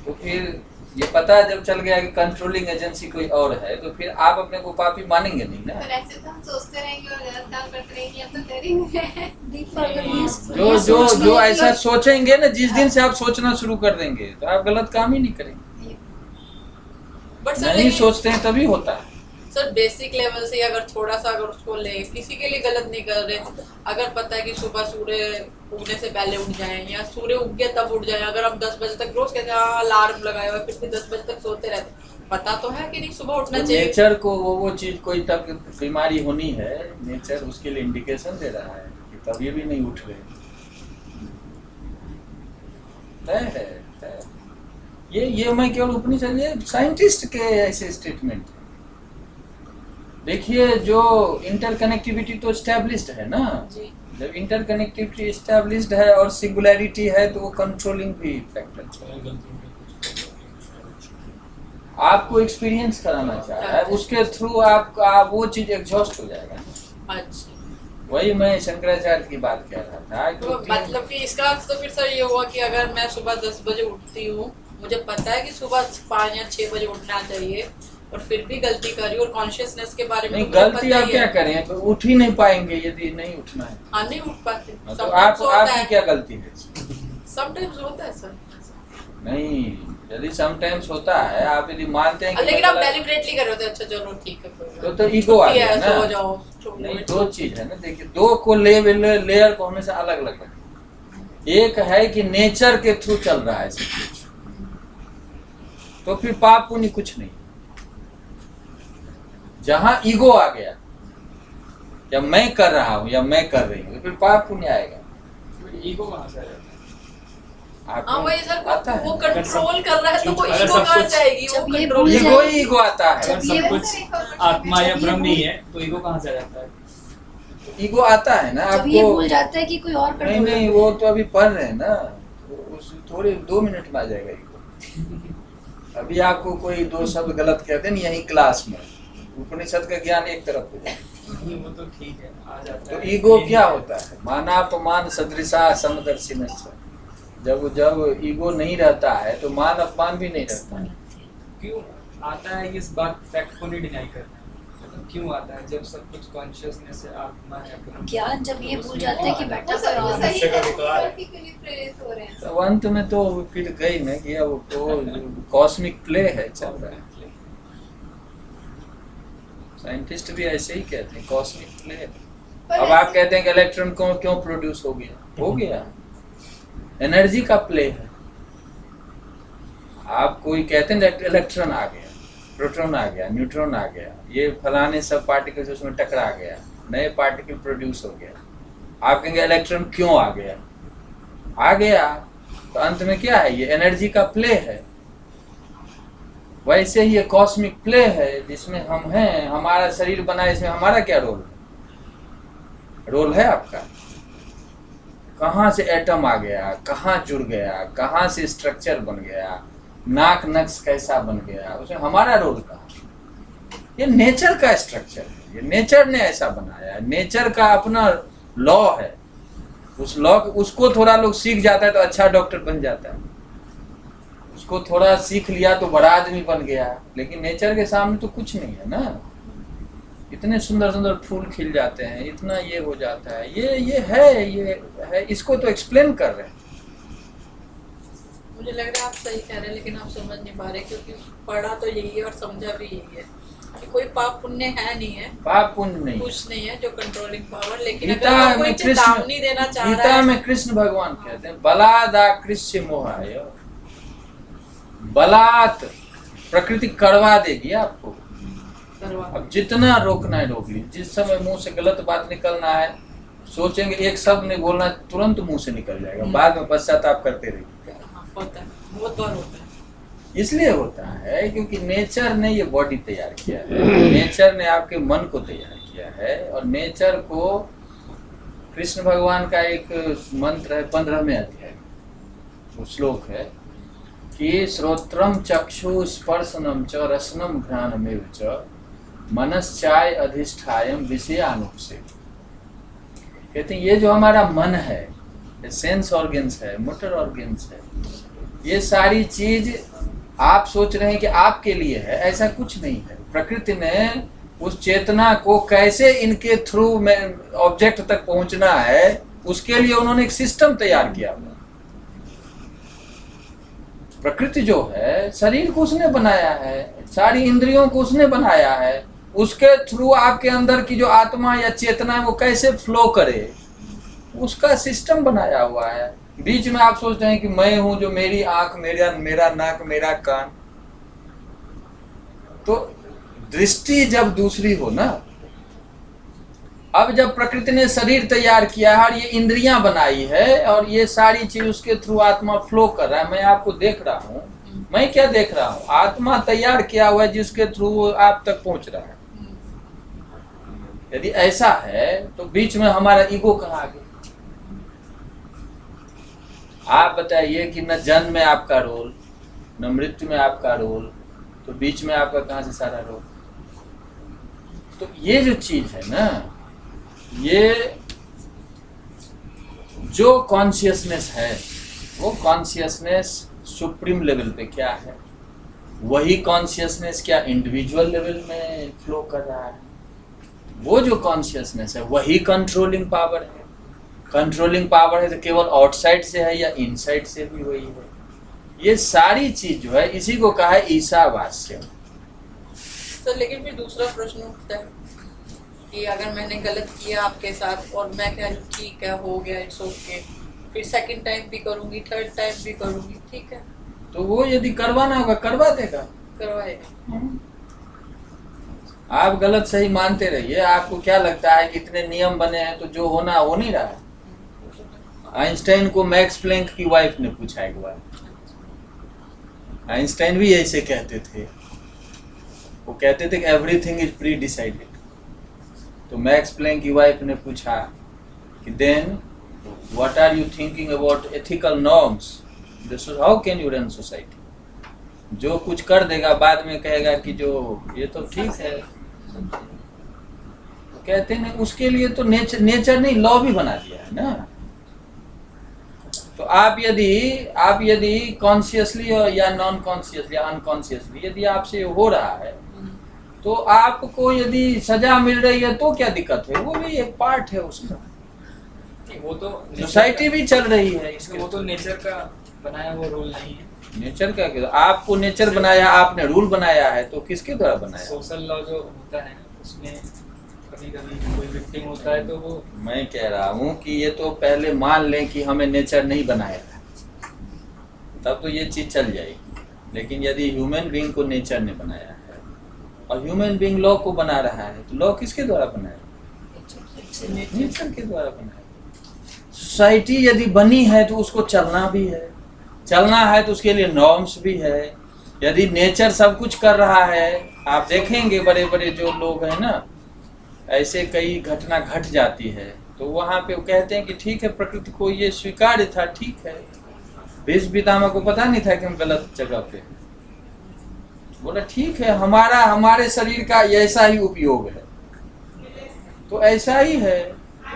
तो फिर ये पता जब चल गया कि कंट्रोलिंग एजेंसी कोई और है तो फिर आप अपने को पापी मानेंगे नहीं ना। पर ऐसे तो हम सोचते रहेंगे और गलत काम करते रहेंगे, अब तो करेंगे। जो जो जो ऐसा सोचेंगे ना, जिस दिन से आप सोचना शुरू कर देंगे तो आप गलत काम ही नहीं करेंगे। बट सर नहीं लेकिन सोचते हैं तभी होता है। सर बेसिक लेवल से अगर थोड़ा सा अगर उसको ले, किसी के लिए गलत नहीं कर रहे, अगर पता है कि सुबह सूर्य उगने से पहले उठ जाएं या सूर्य उग गया तब उठ जाएं, अगर हम 10 बजे तक रोज कहते हैं अलार्म लगाया हुआ फिर भी 10 बजे तक सोते रहते, पता तो है कि नहीं सुबह उठना चाहिए। नेचर को वो चीज कोई तक बीमारी होनी है, नेचर उसके लिए इंडिकेशन दे रहा है कि तभी भी नहीं उठ रहे। तय है, तय। ये मैं केवल उपनिषद, ये साइंटिस्ट के ऐसे स्टेटमेंट है। देखिए जो इंटरकनेक्टिविटी तो एस्टैब्लिश्ड है ना, जी। जब इंटरकनेक्टिविटी एस्टैब्लिश्ड है और सिंगुलैरिटी है तो वो कंट्रोलिंग भी फैक्टर है। आपको एक्सपीरियंस कराना चाह रहा है, उसके थ्रू आपका वो चीज एग्जॉस्ट हो जाएगा। अच्छा, वही मैं शंकराचार्य की बात कह रहा था तो मतलब कि इसका अर्थ तो फिर सर ये हुआ कि अगर मैं सुबह 10 बजे उठती हूँ, मुझे पता है कि सुबह 5 या 6 बजे उठना चाहिए और फिर भी गलती करी, और कॉन्शियसनेस के बारे में नहीं, तो मुझे गलती पता आप ही क्या है। करें, तो उठ ही नहीं पाएंगे यदि नहीं उठना है। हाँ, नहीं उठ पाते। तो Sometimes होता आपकी है। क्या गलती है? Sometimes होता है सर। नहीं, यदि समटाइम्स होता है, आप यदि मानते हैं कि लेकिन आप गलत- डेलिब्रेटली कर रहे होते, अच्छा चलो ठीक है कोई बात तो ईगो आ छुट्टी गया है, ना। सो जाओ, छोड़ो। नहीं, दो चीज है ना, देखिए दो को लेयर को हमेशा अलग अलग रखें। एक है कि नेचर के थ्रू चल रहा है सब कुछ, तो फिर पाप पुण्य कुछ नहीं। जहां ईगो आ गया, या मैं कर रहा हूं या मैं कर रही हूं, तो फिर पाप पुण्य आएगा। ईगो कहाँ से आया? हाँ वही सर, आता है वो कंट्रोल कर रहा है तो वो अगर ईगो सब कहाँ कुछ- जाएगी? वो जब ये कंट्रोल भूल ईगो ही ईगो आता है। अगर सब कुछ आत्मा या ब्रह्म ही है तो ईगो कहाँ से आ जाता है? ईगो आता है ना जब ये भूल आपको। जाता है कि कोई और नहीं कंट्रोल नहीं, वो तो अभी पढ़ रहे हैं ना, उस थोड़े 2 मिनट में आ जाएगा ईगो। अभी आपको कोई 2 शब्द गलत कहते हैं यही क्लास में, उपनिषद का ज्ञान एक तरफ हो जाए। नहीं, वो तो ठीक है, आ जाता तो है। ईगो क्या होता है? मानापमान सदृशा समदर्शिन। जब ईगो नहीं रहता है तो मान अपमान भी नहीं रहता है। क्यों आता है? इस बात फैक्ट को नहीं डिनाई करना, मतलब क्यों आता है? जब सब कुछ कॉन्शियसनेस है, आत्मा है, ब्रह्म है। ज्ञान जब ये भूल जाता है कि बैठा वो सब हुआ वो है। सही करने के लिए प्रेरित हो रहे हैं। तो अंत में तो फिर गई ना कि अब वो कॉस्मिक प्ले है, चल रहा है। साइंटिस्ट भी ऐसे ही कहते हैं, कॉस्मिक प्ले। पर अब आप कहते हैं कि इलेक्ट्रॉन को क्यों प्रोड्यूस हो गया, एनर्जी का प्ले है। आप कोई कहते हैं इलेक्ट्रॉन आ गया, प्रोटॉन आ गया, न्यूट्रॉन आ गया, ये फलाने सब पार्टिकल्स उसमें टकरा गया, नए पार्टिकल प्रोड्यूस हो गया। आप कहेंगे इलेक्ट्रॉन क्यों आ गया, तो अंत में क्या है? ये एनर्जी का प्ले है। वैसे ही ये कॉस्मिक प्ले है जिसमें हम हैं, हमारा शरीर बना है, इसमें हमारा क्या रोल है? रोल है आपका? कहाँ से एटम आ गया, कहाँ जुड़ गया, कहाँ से स्ट्रक्चर बन गया, नाक नक्श कैसा बन गया, उसमें हमारा रोल कहाँ? ये नेचर का स्ट्रक्चर है, ये नेचर ने ऐसा बनाया है, नेचर का अपना लॉ है। उस लॉ उसको थोड़ा लोग सीख जाता है तो अच्छा डॉक्टर बन जाता है, उसको थोड़ा सीख लिया तो बड़ा आदमी बन गया, लेकिन नेचर के सामने तो कुछ नहीं है ना। इतने सुंदर सुंदर फूल खिल जाते हैं, इतना ये हो जाता है, ये है, इसको तो एक्सप्लेन कर रहे हैं। मुझे लग रहा है आप सही कह रहे हैं, लेकिन आप समझ नहीं पा रहे, क्योंकि पढ़ा तो यही है और समझा भी यही है कि कोई पाप पुण्य है नहीं है, पाप पुण्य नहीं, कुछ नहीं है जो कंट्रोलिंग पावर। लेकिन गीता अगर आप में कोई कृष्ण, चेतावनी देना चाह रहा गीता है, में कृष्ण भगवान कहते हैं बलादा कृष्य मोहाय, बलात् प्रकृति कड़वा देगी आपको। करवा अब जितना रोकना है रोक लीजिए। जिस समय मुंह से गलत बात निकलना है, सोचेंगे एक शब्द नहीं बोलना, तुरंत मुंह से निकल जाएगा, बाद में पश्चाताप करते रहिए। हाँ, होता है, बहुत बार होता है। इसलिए होता है क्योंकि नेचर ने ये बॉडी तैयार किया है, नेचर ने आपके मन को तैयार किया है, और नेचर को कृष्ण भगवान का एक मंत्र है 15वें अध्याय, वो श्लोक है कि श्रोत्रम चक्षु स्पर्शनम च रसनम घ्राणमेव च मनश्चाय अधिष्ठायम विषयानुपसे। कहते हैं ये जो हमारा मन है, ये सेंस ऑर्गन्स है, मोटर ऑर्गन्स है, ये सारी चीज आप सोच रहे हैं कि आपके लिए है, ऐसा कुछ नहीं है। प्रकृति ने उस चेतना को कैसे इनके थ्रू में ऑब्जेक्ट तक पहुंचना है, उसके लिए उन्होंने एक सिस्टम तैयार किया हुआ। प्रकृति जो है, शरीर को उसने बनाया है, सारी इंद्रियों को उसने बनाया है, उसके थ्रू आपके अंदर की जो आत्मा या चेतना है वो कैसे फ्लो करे, उसका सिस्टम बनाया हुआ है। बीच में आप सोचते हैं कि मैं हूं, जो मेरी आंख, मेरा नाक, मेरा कान, तो दृष्टि जब दूसरी हो ना। अब जब प्रकृति ने शरीर तैयार किया है और ये इंद्रियां बनाई है और ये सारी चीज उसके थ्रू आत्मा फ्लो कर रहा है, मैं आपको देख रहा हूं, मैं क्या देख रहा हूं? आत्मा तैयार किया हुआ है जिसके थ्रू वो आप तक पहुंच रहा है। यदि ऐसा है तो बीच में हमारा ईगो कहाँ आ गया? आप बताइए कि न जन्म में आपका रोल, न मृत्यु में आपका रोल, तो बीच में आपका कहाँ से सारा रोल? तो ये जो चीज है ना, ये जो कॉन्शियसनेस है, वो कॉन्शियसनेस सुप्रीम लेवल पे क्या है, वही कॉन्शियसनेस क्या इंडिविजुअल लेवल में फ्लो कर रहा है? वो जो कॉन्शियसनेस है वही कंट्रोलिंग पावर है। कंट्रोलिंग पावर है तो केवल आउटसाइड से है या इनसाइड से भी वही है। ये सारी चीज जो है, इसी को कहा है ईशावास्यम। तो लेकिन फिर दूसरा प्रश्न उठता है कि अगर मैंने गलत किया आपके साथ और मैं कह लूं ठीक है, हो गया, इट्स ओके, फिर सेकंड टाइम भी करूंगी, थर्ड टाइम भी करूंगी, ठीक है, तो वो यदि करवाना होगा करवा देगा, करवाएगा। आप गलत सही मानते रहिए। आपको क्या लगता है कि इतने नियम बने हैं तो जो होना हो नहीं रहा है? आइंस्टाइन को मैक्स प्लैंक की वाइफ ने पूछा एक बार, आइंस्टाइन भी ऐसे कहते थे, वो कहते थे कि एवरीथिंग इज प्री डिसाइडेड। तो मैक्स प्लैंक की वाइफ ने पूछा कि then what are you thinking about ethical norms, how can you run society? जो कुछ कर देगा बाद में कहेगा कि जो ये तो ठीक है, तो कहते हैं उसके लिए तो नेचर ने लॉ भी बना दिया है ना। तो आप यदि कॉन्शियसली या नॉन कॉन्शियसली या अनकॉन्शियसली यदि आपसे हो रहा है, तो आपको यदि सजा मिल रही है तो क्या दिक्कत है? वो भी एक पार्ट है उसका। वो तो सोसाइटी भी चल रही है इसके, वो तो नेचर का बनाया हुआ रूल नहीं है। नेचर का क्या? आपको नेचर बनाया, आपने रूल बनाया है, तो किसके द्वारा बनाया? सोशल लॉ जो होता है उसमें कभी कभी कोई विक्टिम होता है तो वो, मैं कह रहा हूँ कि ये तो पहले मान लें कि हमें नेचर नहीं बनाया है, तब तो ये चीज चल जाएगी। लेकिन यदि ह्यूमन बीइंग को नेचर ने बनाया है और ह्यूमन बीइंग लॉ को बना रहा है, तो लॉ किसके द्वारा बनाया? नेचर के द्वारा बनाया। सोसाइटी यदि बनी है तो उसको चलना भी है, चलना है तो उसके लिए नॉर्म्स भी है। यदि नेचर सब कुछ कर रहा है, आप देखेंगे बड़े बड़े जो लोग हैं ना, ऐसे कई घटना घट जाती है तो वहां पे वो कहते हैं कि ठीक है, प्रकृति को ये स्वीकार्य था, ठीक है। भीष्म पितामह को पता नहीं था कि हम गलत जगह पे हैं। बोला ठीक है, हमारे शरीर का ऐसा ही उपयोग है, तो ऐसा ही है,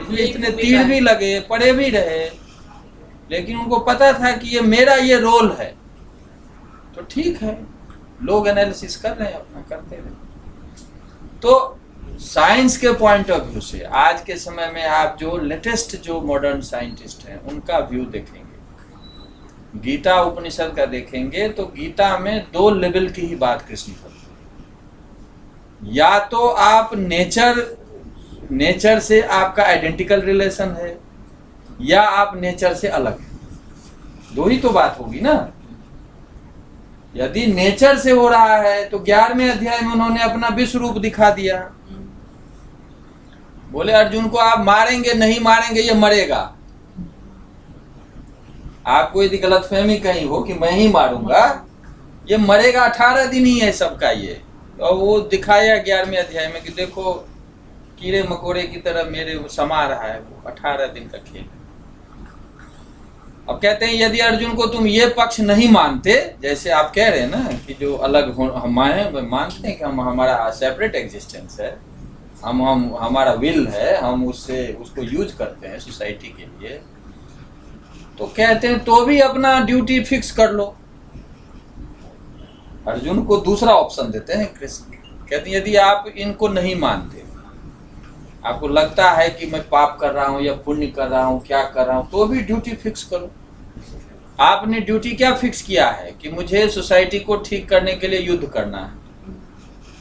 इसलिए इतने तीर भी लगे, पड़े भी रहे, लेकिन उनको पता था कि ये मेरा ये रोल है, तो ठीक है। लोग एनालिसिस कर रहे हैं, अपना करते रहे। तो साइंस के पॉइंट ऑफ व्यू से आज के समय में आप जो लेटेस्ट जो मॉडर्न साइंटिस्ट हैं उनका व्यू देखेंगे, गीता उपनिषद का देखेंगे, तो गीता में 2 लेवल की ही बात कृष्ण करते हैं। या तो आप नेचर से आपका आइडेंटिकल रिलेशन है, या आप नेचर से अलग है, 2 ही तो बात होगी ना। यदि नेचर से हो रहा है तो 11वें अध्याय में उन्होंने अपना विश्व रूप दिखा दिया। बोले अर्जुन को आप मारेंगे नहीं मारेंगे, ये मरेगा। आपको यदि गलतफहमी कहीं हो कि मैं ही मारूंगा, ये मरेगा, 18 दिन ही है सबका ये। और वो दिखाया 11वें अध्याय में कि देखो कीड़े मकोड़े की तरह मेरे वो समा रहा है, वो 18 दिन का खेल। अब कहते हैं यदि अर्जुन को तुम ये पक्ष नहीं मानते, जैसे आप कह रहे हैं ना कि जो अलग हम मानते हैं कि हम हमारा सेपरेट एग्जिस्टेंस है, हम हमारा विल है, हम उसको यूज करते हैं सोसाइटी के लिए, तो कहते हैं तो भी अपना ड्यूटी फिक्स कर लो। अर्जुन को दूसरा ऑप्शन देते हैं कृष्ण, कहते हैं यदि आप इनको नहीं मानते, आपको लगता है कि मैं पाप कर रहा हूं या पुण्य कर रहा हूं, क्या कर रहा हूं, तो भी ड्यूटी फिक्स करो। आपने ड्यूटी क्या फिक्स किया है कि मुझे सोसाइटी को ठीक करने के लिए युद्ध करना है,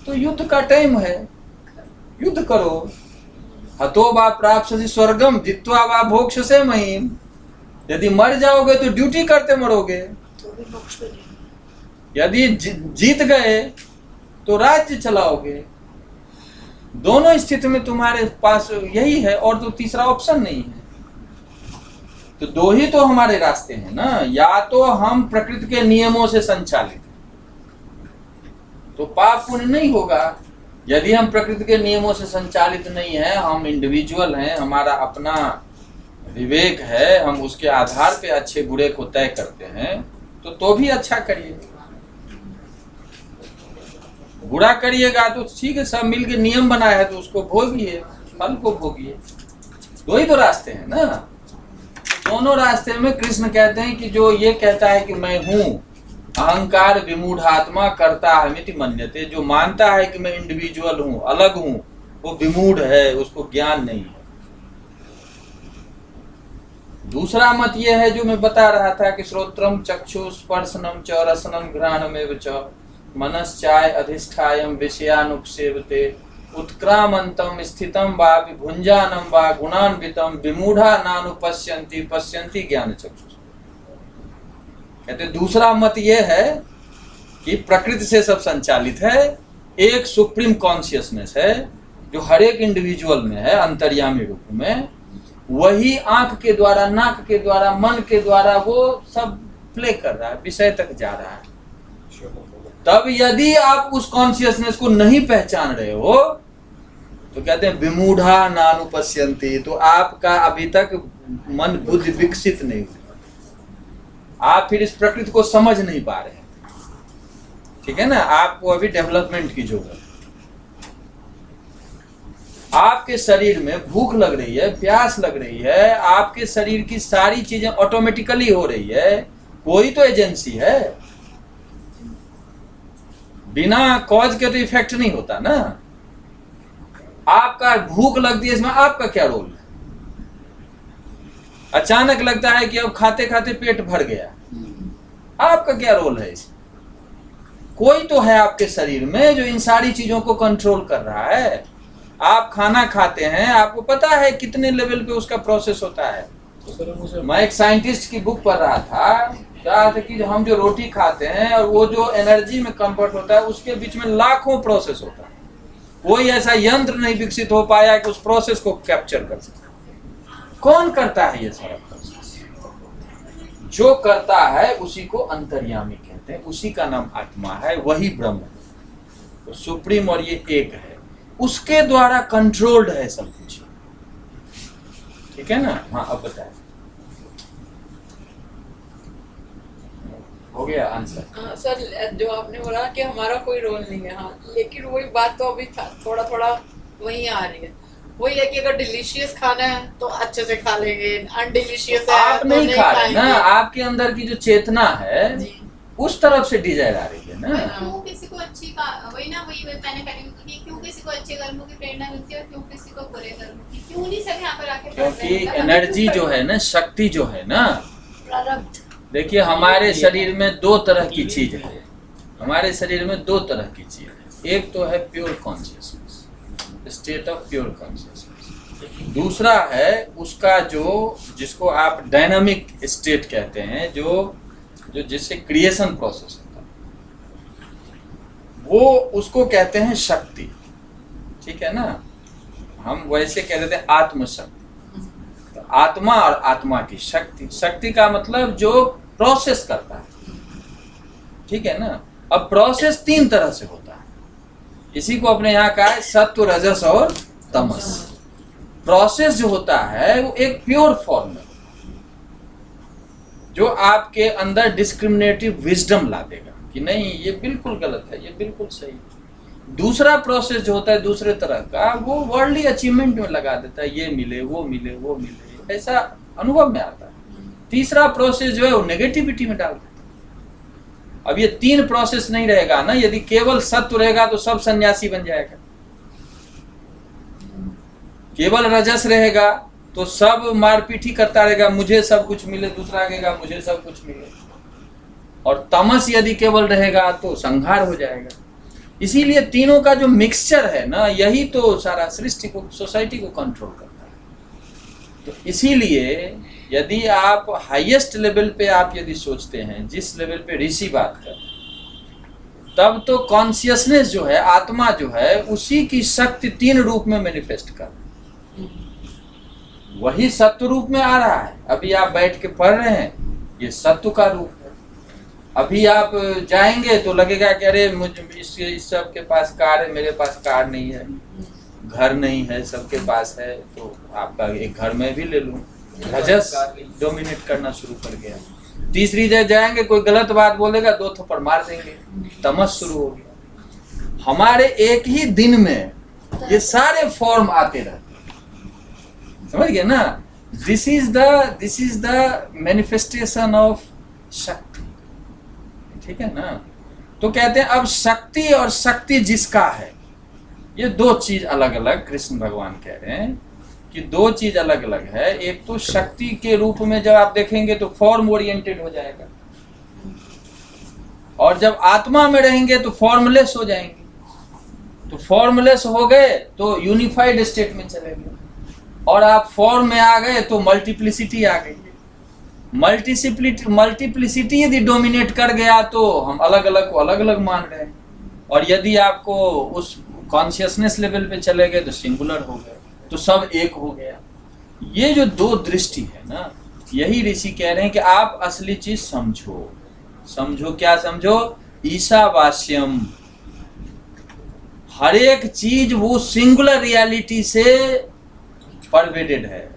तो युद्ध का टाइम है, युद्ध करो। हतो वा प्राप्स्यसि स्वर्गम जित्वा वा भोक्ष्यसे महीम। यदि मर जाओगे तो ड्यूटी करते मरोगे, तो भी मोक्ष मिलेगा। यदि जीत गए तो राज्य चलाओगे। दोनों स्थिति में तुम्हारे पास यही है, और तो तीसरा ऑप्शन नहीं है। तो 2 ही तो हमारे रास्ते हैं ना, या तो हम प्रकृति के नियमों से संचालित तो पाप पुण्य नहीं होगा। यदि हम प्रकृति के नियमों से संचालित नहीं है, हम इंडिविजुअल हैं, हमारा अपना विवेक है, हम उसके आधार पे अच्छे बुरे को तय करते हैं, तो भी अच्छा करिए। बुरा करिएगा तो ठीक है, सब मिलके नियम बनाया है तो उसको भोगिए, फल को भोगिए। 2 ही तो रास्ते हैं ना। दोनों रास्ते में कृष्ण कहते हैं कि जो ये कहता है कि मैं हूं, अहंकार विमूढ़ात्मा करता हमिति मन्यते, जो मानता है कि मैं इंडिविजुअल हूं, अलग हूं, वो विमूढ़ है, उसको ज्ञान नहीं है। दूसरा मत ये है जो मैं बता रहा था कि श्रोत्रम चक्षु स्पर्शनम च रसनम घ्राणमेव च मनश्चाय अधिष्ठायम विषयानुपसेवते उत्क्रामंतम स्थितम वा विभुंजानम वा गुणान्वितम विमूढ़ा नानुपश्यन्ति पश्यन्ति ज्ञान चक्षु। कहते दूसरा मत ये है कि प्रकृति से सब संचालित है, एक सुप्रीम कॉन्शियसनेस है जो हर एक इंडिविजुअल में है अंतर्यामी रूप में, वही आंख के द्वारा, नाक के द्वारा, मन के द्वारा वो सब प्ले कर रहा है, विषय तक जा रहा है। तब यदि आप उस कॉन्शियसनेस को नहीं पहचान रहे हो तो कहते हैं विमूढ़ा नानुपश्यन्ति, तो आपका अभी तक मन बुद्धि विकसित नहीं हुआ, आप फिर इस प्रकृति को समझ नहीं पा रहे हैं। ठीक है ना, आपको अभी डेवलपमेंट की जरूरत है। आपके शरीर में भूख लग रही है, प्यास लग रही है, आपके शरीर की सारी चीजें ऑटोमेटिकली हो रही है, कोई तो एजेंसी है, बिना कॉज के तो इफेक्ट नहीं होता ना। आपका भूख लगती है, इसमें आपका क्या रोल है? अचानक लगता है कि अब खाते खाते पेट भर गया, आपका क्या रोल है इसमें? कोई तो है आपके शरीर में जो इन सारी चीजों को कंट्रोल कर रहा है। आप खाना खाते हैं, आपको पता है कितने लेवल पे उसका प्रोसेस होता है। मैं एक साइंटिस्ट की बुक पढ़ रहा था, क्या था कि हम जो रोटी खाते हैं और वो जो एनर्जी में कन्वर्ट होता है, उसके बीच में लाखों प्रोसेस होता है। कोई ऐसा यंत्र नहीं विकसित हो पाया कि उस प्रोसेस को कैप्चर कर सके। कौन करता है ये सारा प्रोसेस? जो करता है उसी को अंतर्यामी कहते हैं, उसी का नाम आत्मा है, वही ब्रह्म है, तो सुप्रीम और ये एक है, उसके द्वारा कंट्रोल्ड है सब कुछ। ठीक है ना? हाँ, अब बताएं, हो गया आंसर? हाँ सर, जो आपने बोला कि हमारा कोई रोल नहीं है, हाँ, लेकिन वही बात तो अभी थोड़ा थोड़ा वही आ रही है। वही है कि अगर डिलीशियस खाना है तो अच्छे से खा लेंगे, अनडिलीशियस है आप तो नहीं खा रहे खाएंगे। ना, आपके अंदर की जो चेतना है जी। उस तरफ से डिजायर आ रही है ना। क्यों किसी को अच्छी का वही मैंने कही कि क्यों किसी को अच्छे कर्मों की प्रेरणा मिलती है और क्यों किसी को बुरे कर्मों की, क्यों नहीं सब यहाँ पर आके क्योंकि एनर्जी जो है ना, शक्ति जो है ना, प्रारब्ध। देखिए हमारे शरीर में दो तरह की चीज है, हमारे शरीर में दो तरह की चीज है। एक तो है pure consciousness, state of pure consciousness. दूसरा है उसका जो, जिसको आप डायनामिक स्टेट कहते हैं, जो जिससे क्रिएशन प्रोसेस होता है, वो उसको कहते हैं शक्ति। ठीक है ना? हम वैसे कह देते हैं आत्मशक्ति। तो आत्मा और आत्मा की शक्ति, शक्ति का मतलब जो प्रोसेस करता है। ठीक है ना? अब प्रोसेस तीन तरह से होता है, इसी को अपने यहाँ कहा है सत्व, रजस और तमस। प्रोसेस जो होता है वो एक प्योर फॉर्म में, जो आपके अंदर डिस्क्रिमिनेटिव विजडम ला देगा कि नहीं ये बिल्कुल गलत है, ये बिल्कुल सही है। दूसरा प्रोसेस जो होता है दूसरे तरह का, वो वर्ल्डली अचीवमेंट में लगा देता है, ये मिले वो मिले वो मिले, ऐसा अनुभव में आता है। तीसरा प्रोसेस जो है वो नेगेटिविटी में डाल देता है। अब ये तीन प्रोसेस नहीं रहेगा ना, यदि केवल सत्व रहेगा तो सब सन्यासी बन जाएगा, केवल रजस रहेगा तो सब मारपीट करता रहेगा, मुझे सब कुछ मिले, दूसरा कहेगा मुझे सब कुछ मिले। और तमस यदि केवल रहेगा तो संहार हो जाएगा। इसीलिए तीनों का जो मिक्सचर है ना, यही तो सारा सृष्टि को, सोसाइटी को कंट्रोल करता है। तो इसीलिए यदि आप हाईएस्ट लेवल पे आप यदि सोचते हैं, जिस लेवल पे ऋषि बात कर, तब तो कॉन्शियसनेस जो है, आत्मा जो है, उसी की शक्ति तीन रूप में मैनिफेस्ट कर, वही सत्व रूप में आ रहा है। अभी आप बैठ के पढ़ रहे हैं, ये सत्व का रूप है। अभी आप जाएंगे तो लगेगा कि अरे मुझे इस सब के पास कार है, मेरे पास कार नहीं है, घर नहीं है, सबके पास है, तो आपका एक घर में भी ले लूं। रजस डोमिनेट करना शुरू कर गया। तीसरी जगह जाएंगे, कोई गलत बात बोलेगा, दो थप्पड़ मार देंगे, तमस शुरू हो गया। हमारे एक ही दिन में ये सारे फॉर्म आते रहते हैं, समझ गए ना? This is the manifestation of शक्ति। ठीक है ना? तो कहते हैं अब शक्ति और शक्ति जिसका है, ये दो चीज अलग अलग, कृष्ण भगवान कह रहे हैं कि दो चीज अलग अलग है। एक तो शक्ति के रूप में जब आप देखेंगे तो फॉर्म ओरिएंटेड हो जाएगा, और जब आत्मा में रहेंगे तो फॉर्मलेस हो जाएंगे। तो फॉर्मलेस हो गए तो यूनिफाइड स्टेट में चले गए, और आप फॉर्म में आ गए तो मल्टीप्लिसिटी आ गई। मल्टीप्लिसिटी यदि डोमिनेट कर गया तो हम अलग अलग को अलग अलग मान रहे हैं, और यदि आपको उस कॉन्शियसनेस लेवल पे चले गए तो सिंगुलर हो गए, तो सब एक हो गया। ये जो दो दृष्टि है ना, यही ऋषि कह रहे हैं कि आप असली चीज समझो। समझो क्या समझो? ईशावास्यम, हर एक चीज वो सिंगुलर रियलिटी से परवेडेड है,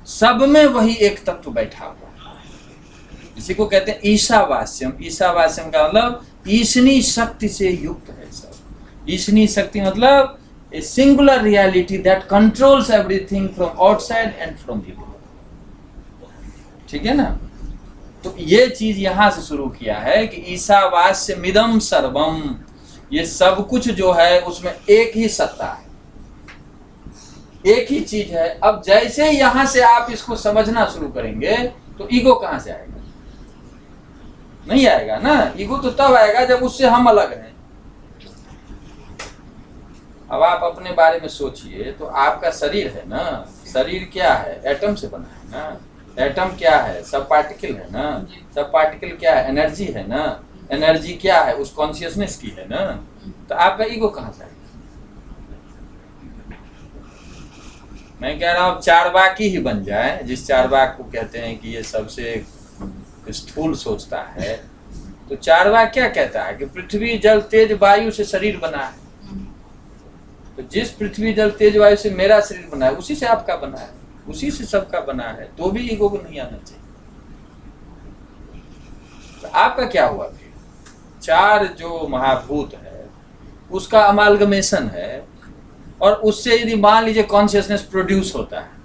सब में वही एक तत्व बैठा हुआ है। इसी को कहते हैं ईशावास्यम। ईशावास्यम का मतलब ईशनी शक्ति से युक्त है सब। ईशनी शक्ति मतलब a singular reality that controls everything from outside and from within। ठीक है ना? तो ये चीज यहां से शुरू किया है कि ईशावास्य मिदम सर्वम, ये सब कुछ जो है उसमें एक ही सत्ता है, एक ही चीज है। अब जैसे यहां से आप इसको समझना शुरू करेंगे तो ईगो कहां से आएगा? नहीं आएगा ना। ईगो तो तब आएगा जब उससे हम अलग हैं। अब आप अपने बारे में सोचिए, तो आपका शरीर है ना, शरीर क्या है? एटम से बना है ना। एटम क्या है? सब पार्टिकल है ना। सब पार्टिकल क्या है? एनर्जी है ना। एनर्जी क्या है? उस कॉन्शियसनेस की है ना। तो आपका ईगो कहां से आएगा? मैं कह रहा हूं चारवाकी ही बन जाए, जिस चारवाक को कहते हैं कि ये सबसे स्थूल सोचता है। तो चारवाक क्या कहता है कि पृथ्वी जल तेज वायु से शरीर बना है। तो जिस पृथ्वी जल तेज वायु से मेरा शरीर बना है, उसी से आपका बना है। उसी से सबका बना है, तो भी ईगो को नहीं आना चाहिए। तो आपका क्या हुआ फिर? 4 जो महाभूत है उसका अमालगमेशन है, और उससे यदि मान लीजिए कॉन्शियसनेस प्रोड्यूस होता है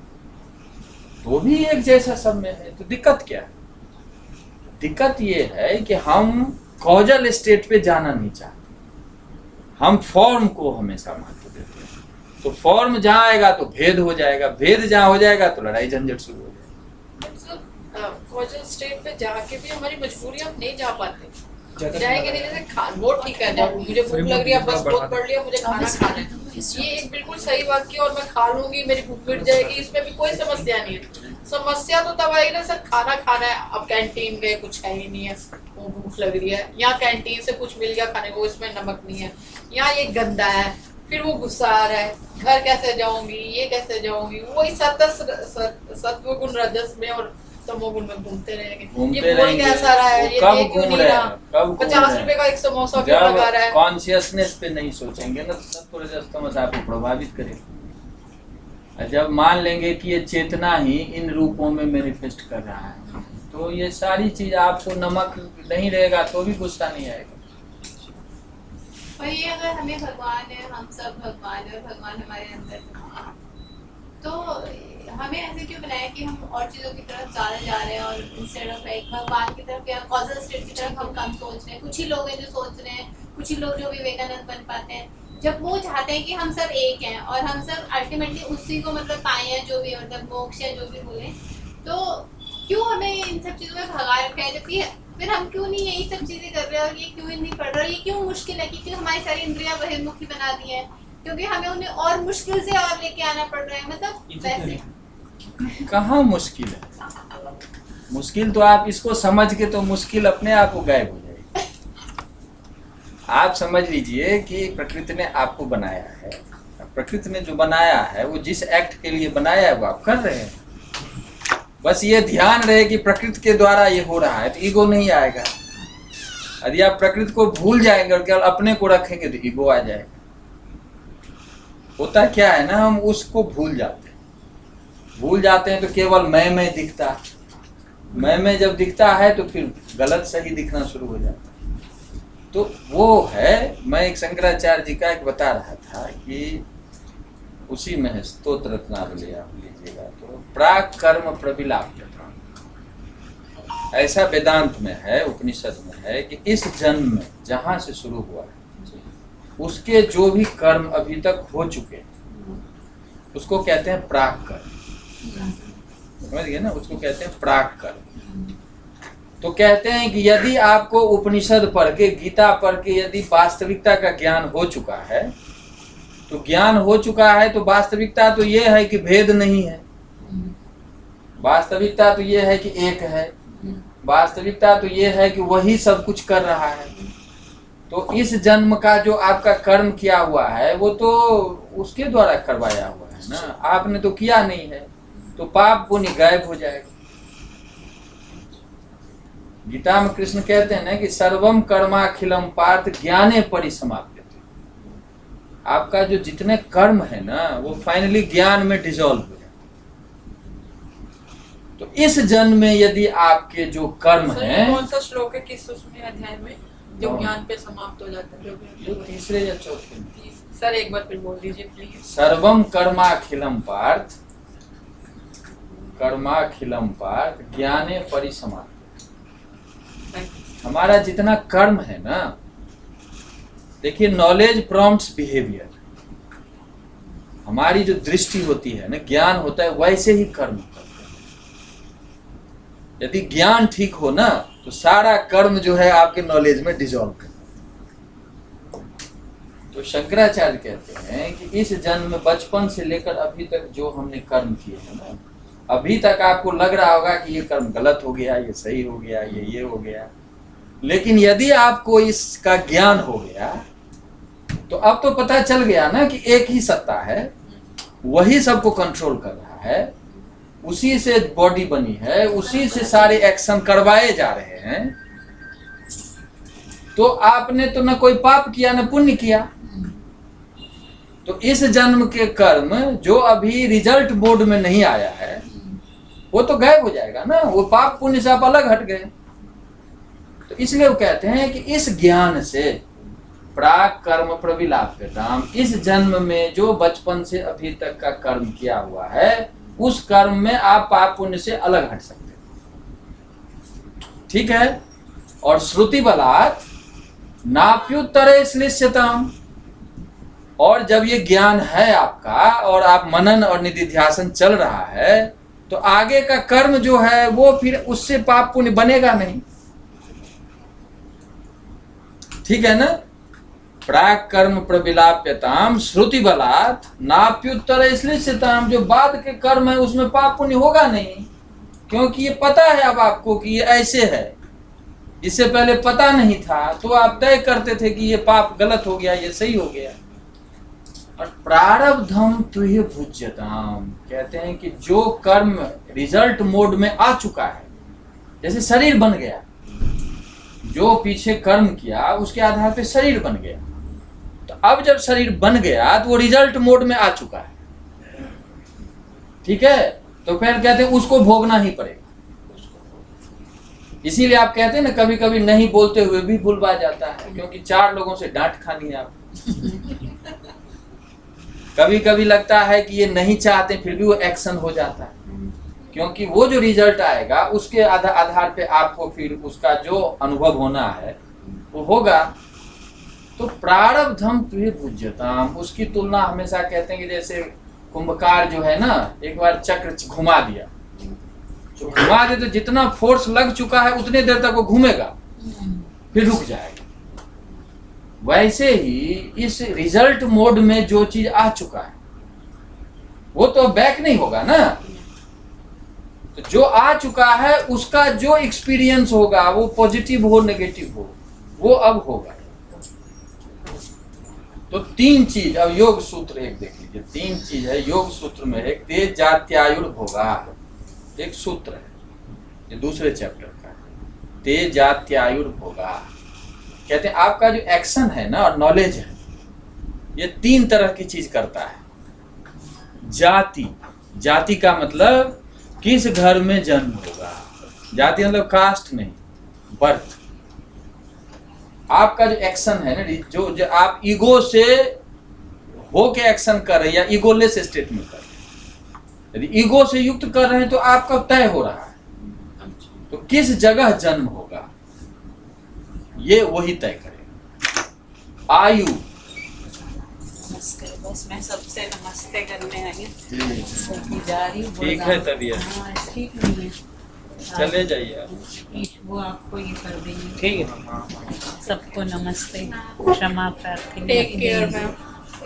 तो भी एक जैसा सब में है, तो दिक्कत क्या है? दिक्कत ये है कि हम कॉजल स्टेट पे जाना नहीं चाहते, हम फॉर्म को हमेशा महत्व देते हैं। तो फॉर्म जहाँ आएगा तो भेद हो जाएगा, भेद जहाँ हो जाएगा तो लड़ाई झंझट शुरू हो जाएगी। कॉजल स्टेट पे जाके भी हमारी मजबूरी, हम नहीं जा पाते, ज्यादा जाएंगे नहीं। जैसे वो ठीक है, जब मुझे भूख लग रही है, बस बहुत पढ़ लिया, मुझे खाना खाना है, ये एक बिल्कुल सही वाक्य, और मैं खा लूंगी, मेरी भूख मिट जाएगी, इसमें भी कोई समस्या नहीं है। समस्या तो तब आएगी ना सर, खाना खाना है, अब कैंटीन गए, कुछ है ही नहीं है, वो भूख लग रही है, यहाँ कैंटीन से कुछ मिल गया खाने को, इसमें नमक नहीं है, यहाँ ये गंदा है, फिर वो गुस्सा आ रहा है, घर कैसे जाऊंगी, ये कैसे जाऊंगी, वही सत्व गुण रजस में और तमोगुण में घूमते रहेंगे। ये बोल कैसा रहा है, ये कब देख क्यों घूम नहीं रहे रहा, हैं, कब घूम 50 रहे रुपए का एक समोसा क्यों जब लगा रहा है। कॉन्शियसनेस पे नहीं सोचेंगे ना तो सत्व रजस तमस आपको प्रभावित करेगा। जब मान लेंगे कि ये चेतना ही इन रूपों में मैनिफेस्ट कर रहा है, तो ये सारी चीज आपको नमक नहीं रहेगा तो भी गुस्सा नहीं आएगा। और ये अगर हमें भगवान है, हम सब भगवान है और भगवान हमारे अंदर है, तो हमें ऐसे क्यों बनाया कि हम और चीज़ों की तरफ ज़्यादा जा रहे हैं, और इंस्टेड ऑफ लाइक भगवान की तरफ या कॉजल स्टेट की तरफ हम कम सोच रहे हैं। कुछ ही लोग हैं जो सोच रहे हैं, कुछ ही लोग जो विवेकानंद बन पाते हैं, जब वो चाहते हैं कि हम सब एक हैं और हम सब अल्टीमेटली उसी को मतलब पाए हैं, जो भी मतलब मोक्ष है जो भी बोले, तो क्यों हमें इन सब चीज़ों में भगा रखा है? जबकि फिर हम क्यों नहीं यही सब चीज़ें कर रहे हैं, और ये क्यों नहीं पढ़ रहे, ये क्यों मुश्किल है? क्योंकि हमारी सारी इंद्रियां बहिर्मुखी बना दी हैं, क्योंकि हमें उन्हें और मुश्किल से और लेके आना पड़ रहा है। मतलब वैसे कहाँ मुश्किल है? मुश्किल तो आप इसको समझ के तो मुश्किल अपने आप को गायब हो जाएगी। आप समझ लीजिए कि प्रकृति ने आपको बनाया है, प्रकृति ने जो बनाया है वो जिस एक्ट के लिए बनाया है वो आप कर रहे हैं। बस ये ध्यान रहे कि प्रकृति के द्वारा ये हो रहा है, तो ईगो नहीं आएगा। यदि आप प्रकृति को भूल जाएंगे और केवल अपने को रखेंगे तो ईगो आ जाएगा। होता क्या है ना, हम उसको भूल जाते हैं तो केवल मैं दिखता है। मैं जब दिखता है तो फिर गलत सही दिखना शुरू हो जाता है। तो वो है, मैं एक शंकराचार्य जी का एक बता रहा था कि उसी में है स्तोत्र रत्नावली, आप लीजिएगा तो प्राक कर्म प्रविलाप्य, ऐसा वेदांत में है, उपनिषद में है कि इस जन्म में जहां से शुरू हुआ है उसके जो भी कर्म अभी तक हो चुके उसको कहते हैं प्राक कर्म। समझ गए ना, उसको कहते हैं प्राक कर्म। तो कहते हैं कि यदि आपको उपनिषद पढ़ के, गीता पढ़ के यदि वास्तविकता का ज्ञान हो चुका है, तो ज्ञान हो चुका है तो वास्तविकता तो ये है कि भेद नहीं है, वास्तविकता तो ये है कि एक है, वास्तविकता तो ये है कि वही सब कुछ कर रहा है। तो इस जन्म का जो आपका कर्म किया हुआ है वो तो उसके द्वारा करवाया हुआ है ना, आपने तो किया नहीं है, तो पाप पुण्य गायब हो जाएगा। गीता में कृष्ण कहते हैं ना कि सर्वम कर्माखिलम पार्थ ज्ञाने परिसमाप्यते। आपका जो जितने कर्म है ना वो फाइनली ज्ञान में डिसॉल्व हो जाए। तो इस जन्म में यदि आपके जो कर्म हैं, कौन सा श्लोक है, किस उसमें अध्याय में जो ज्ञान पे समाप्त हो जाता है? जो तीसरे या चौथे में, सर एक बार फिर बोल दीजिए प्लीज। सर्वम कर्माखिलम पार्थ, कर्माखिलम पार्थ ज्ञाने परिसमाप्त। हमारा जितना कर्म है ना, देखिए नॉलेज प्रॉम्प्ट्स बिहेवियर, हमारी जो दृष्टि होती है ना, ज्ञान होता है, वैसे ही कर्म करते हैं। यदि ज्ञान ठीक हो ना तो सारा कर्म जो है आपके नॉलेज में डिसॉल्व कर। तो शंकराचार्य कहते हैं कि इस जन्म में बचपन से लेकर अभी तक जो हमने कर्म किए हैं ना, अभी तक आपको लग रहा होगा कि ये कर्म गलत हो गया, ये सही हो गया, ये हो गया, लेकिन यदि आपको इसका ज्ञान हो गया तो अब तो पता चल गया ना कि एक ही सत्ता है, वही सबको कंट्रोल कर रहा है, उसी से बॉडी बनी है, उसी से सारे एक्शन करवाए जा रहे हैं। तो आपने तो ना कोई पाप किया ना पुण्य किया, तो इस जन्म के कर्म जो अभी रिजल्ट मोड में नहीं आया है वो तो गायब हो जाएगा ना, वो पाप पुण्य से आप अलग हट गए। तो इसलिए वो कहते हैं कि इस ज्ञान से प्राक कर्म प्रविलाप्यताम, इस जन्म में जो बचपन से अभी तक का कर्म किया हुआ है उस कर्म में आप पाप पुण्य से अलग हट सकते हैं। ठीक है। और श्रुति बलात् नाप्युत्तरे श्लिष्यताम, और जब ये ज्ञान है आपका और आप मनन और निधिध्यासन चल रहा है तो आगे का कर्म जो है वो फिर उससे पाप पुण्य बनेगा नहीं। ठीक है ना। प्राक कर्म प्रविलाप्यताम श्रुति बलात् नाप्युत्तर श्लिष्यताम, जो बाद के कर्म है उसमें पाप पुण्य होगा नहीं, क्योंकि ये पता है अब आपको कि ये ऐसे है। इससे पहले पता नहीं था तो आप तय करते थे कि ये पाप गलत हो गया, ये सही हो गया। और प्रारब्धम तुह्य भुज्यताम, कहते हैं कि जो कर्म रिजल्ट मोड में आ चुका है, जैसे शरीर बन गया, जो पीछे कर्म किया उसके आधार पे शरीर बन गया, तो अब जब शरीर बन गया तो वो रिजल्ट मोड में आ चुका है। ठीक है। तो फिर कहते हैं उसको भोगना ही पड़ेगा। इसीलिए आप कहते हैं ना कभी कभी नहीं बोलते हुए भी भूलवा जाता है, क्योंकि 4 लोगों से डांट खानी है आप। कभी कभी लगता है कि ये नहीं चाहते फिर भी वो एक्शन हो जाता है, क्योंकि वो जो रिजल्ट आएगा उसके आधार पे आपको फिर उसका जो अनुभव होना है वो होगा। तो प्रारब्धम तुह्य भुज्यताम, उसकी तुलना हमेशा कहते हैं कि जैसे कुंभकार जो है ना, एक बार चक्र घुमा दिया, तो घुमा दे तो जितना फोर्स लग चुका है उतने देर तक वो घूमेगा, फिर रुक जाएगा। वैसे ही इस रिजल्ट मोड में जो चीज आ चुका है वो तो बैक नहीं होगा ना। तो जो आ चुका है उसका जो एक्सपीरियंस होगा वो पॉजिटिव हो नेगेटिव हो वो अब होगा। तो 3 चीज, अब योग सूत्र एक देख लीजिए, 3 चीज है योग सूत्र में। एक तेज जात्यायुर्भोगा, एक सूत्र है, ये दूसरे चैप्टर का है, तेज जात्यायुर्भोगा। कहते हैं आपका जो एक्शन है ना और नॉलेज है ये 3 तरह की चीज करता है। जाति, जाति का मतलब किस घर में जन्म होगा, जाति मतलब कास्ट नहीं, बर्थ। आपका जो एक्शन है ना, जो आप ईगो से होके एक्शन कर रहे हैं या ईगोलेस स्टेट में कर रहे हैं, यदि ईगो से युक्त कर रहे हैं तो आपका तय हो रहा है। तो किस जगह जन्म होगा ये वही तय करेगा। आयु, नमस्ते, बस मैं सबसे नमस्ते करने आई, सबकी जा रही हूँ। ठीक है तबीयत? हाँ, ठीक नहीं है, चले जाइए आप। वो आपको ये कर देंगे। ठीक है। सबको नमस्ते, क्षमा प्रार्थना। Take care ma'am.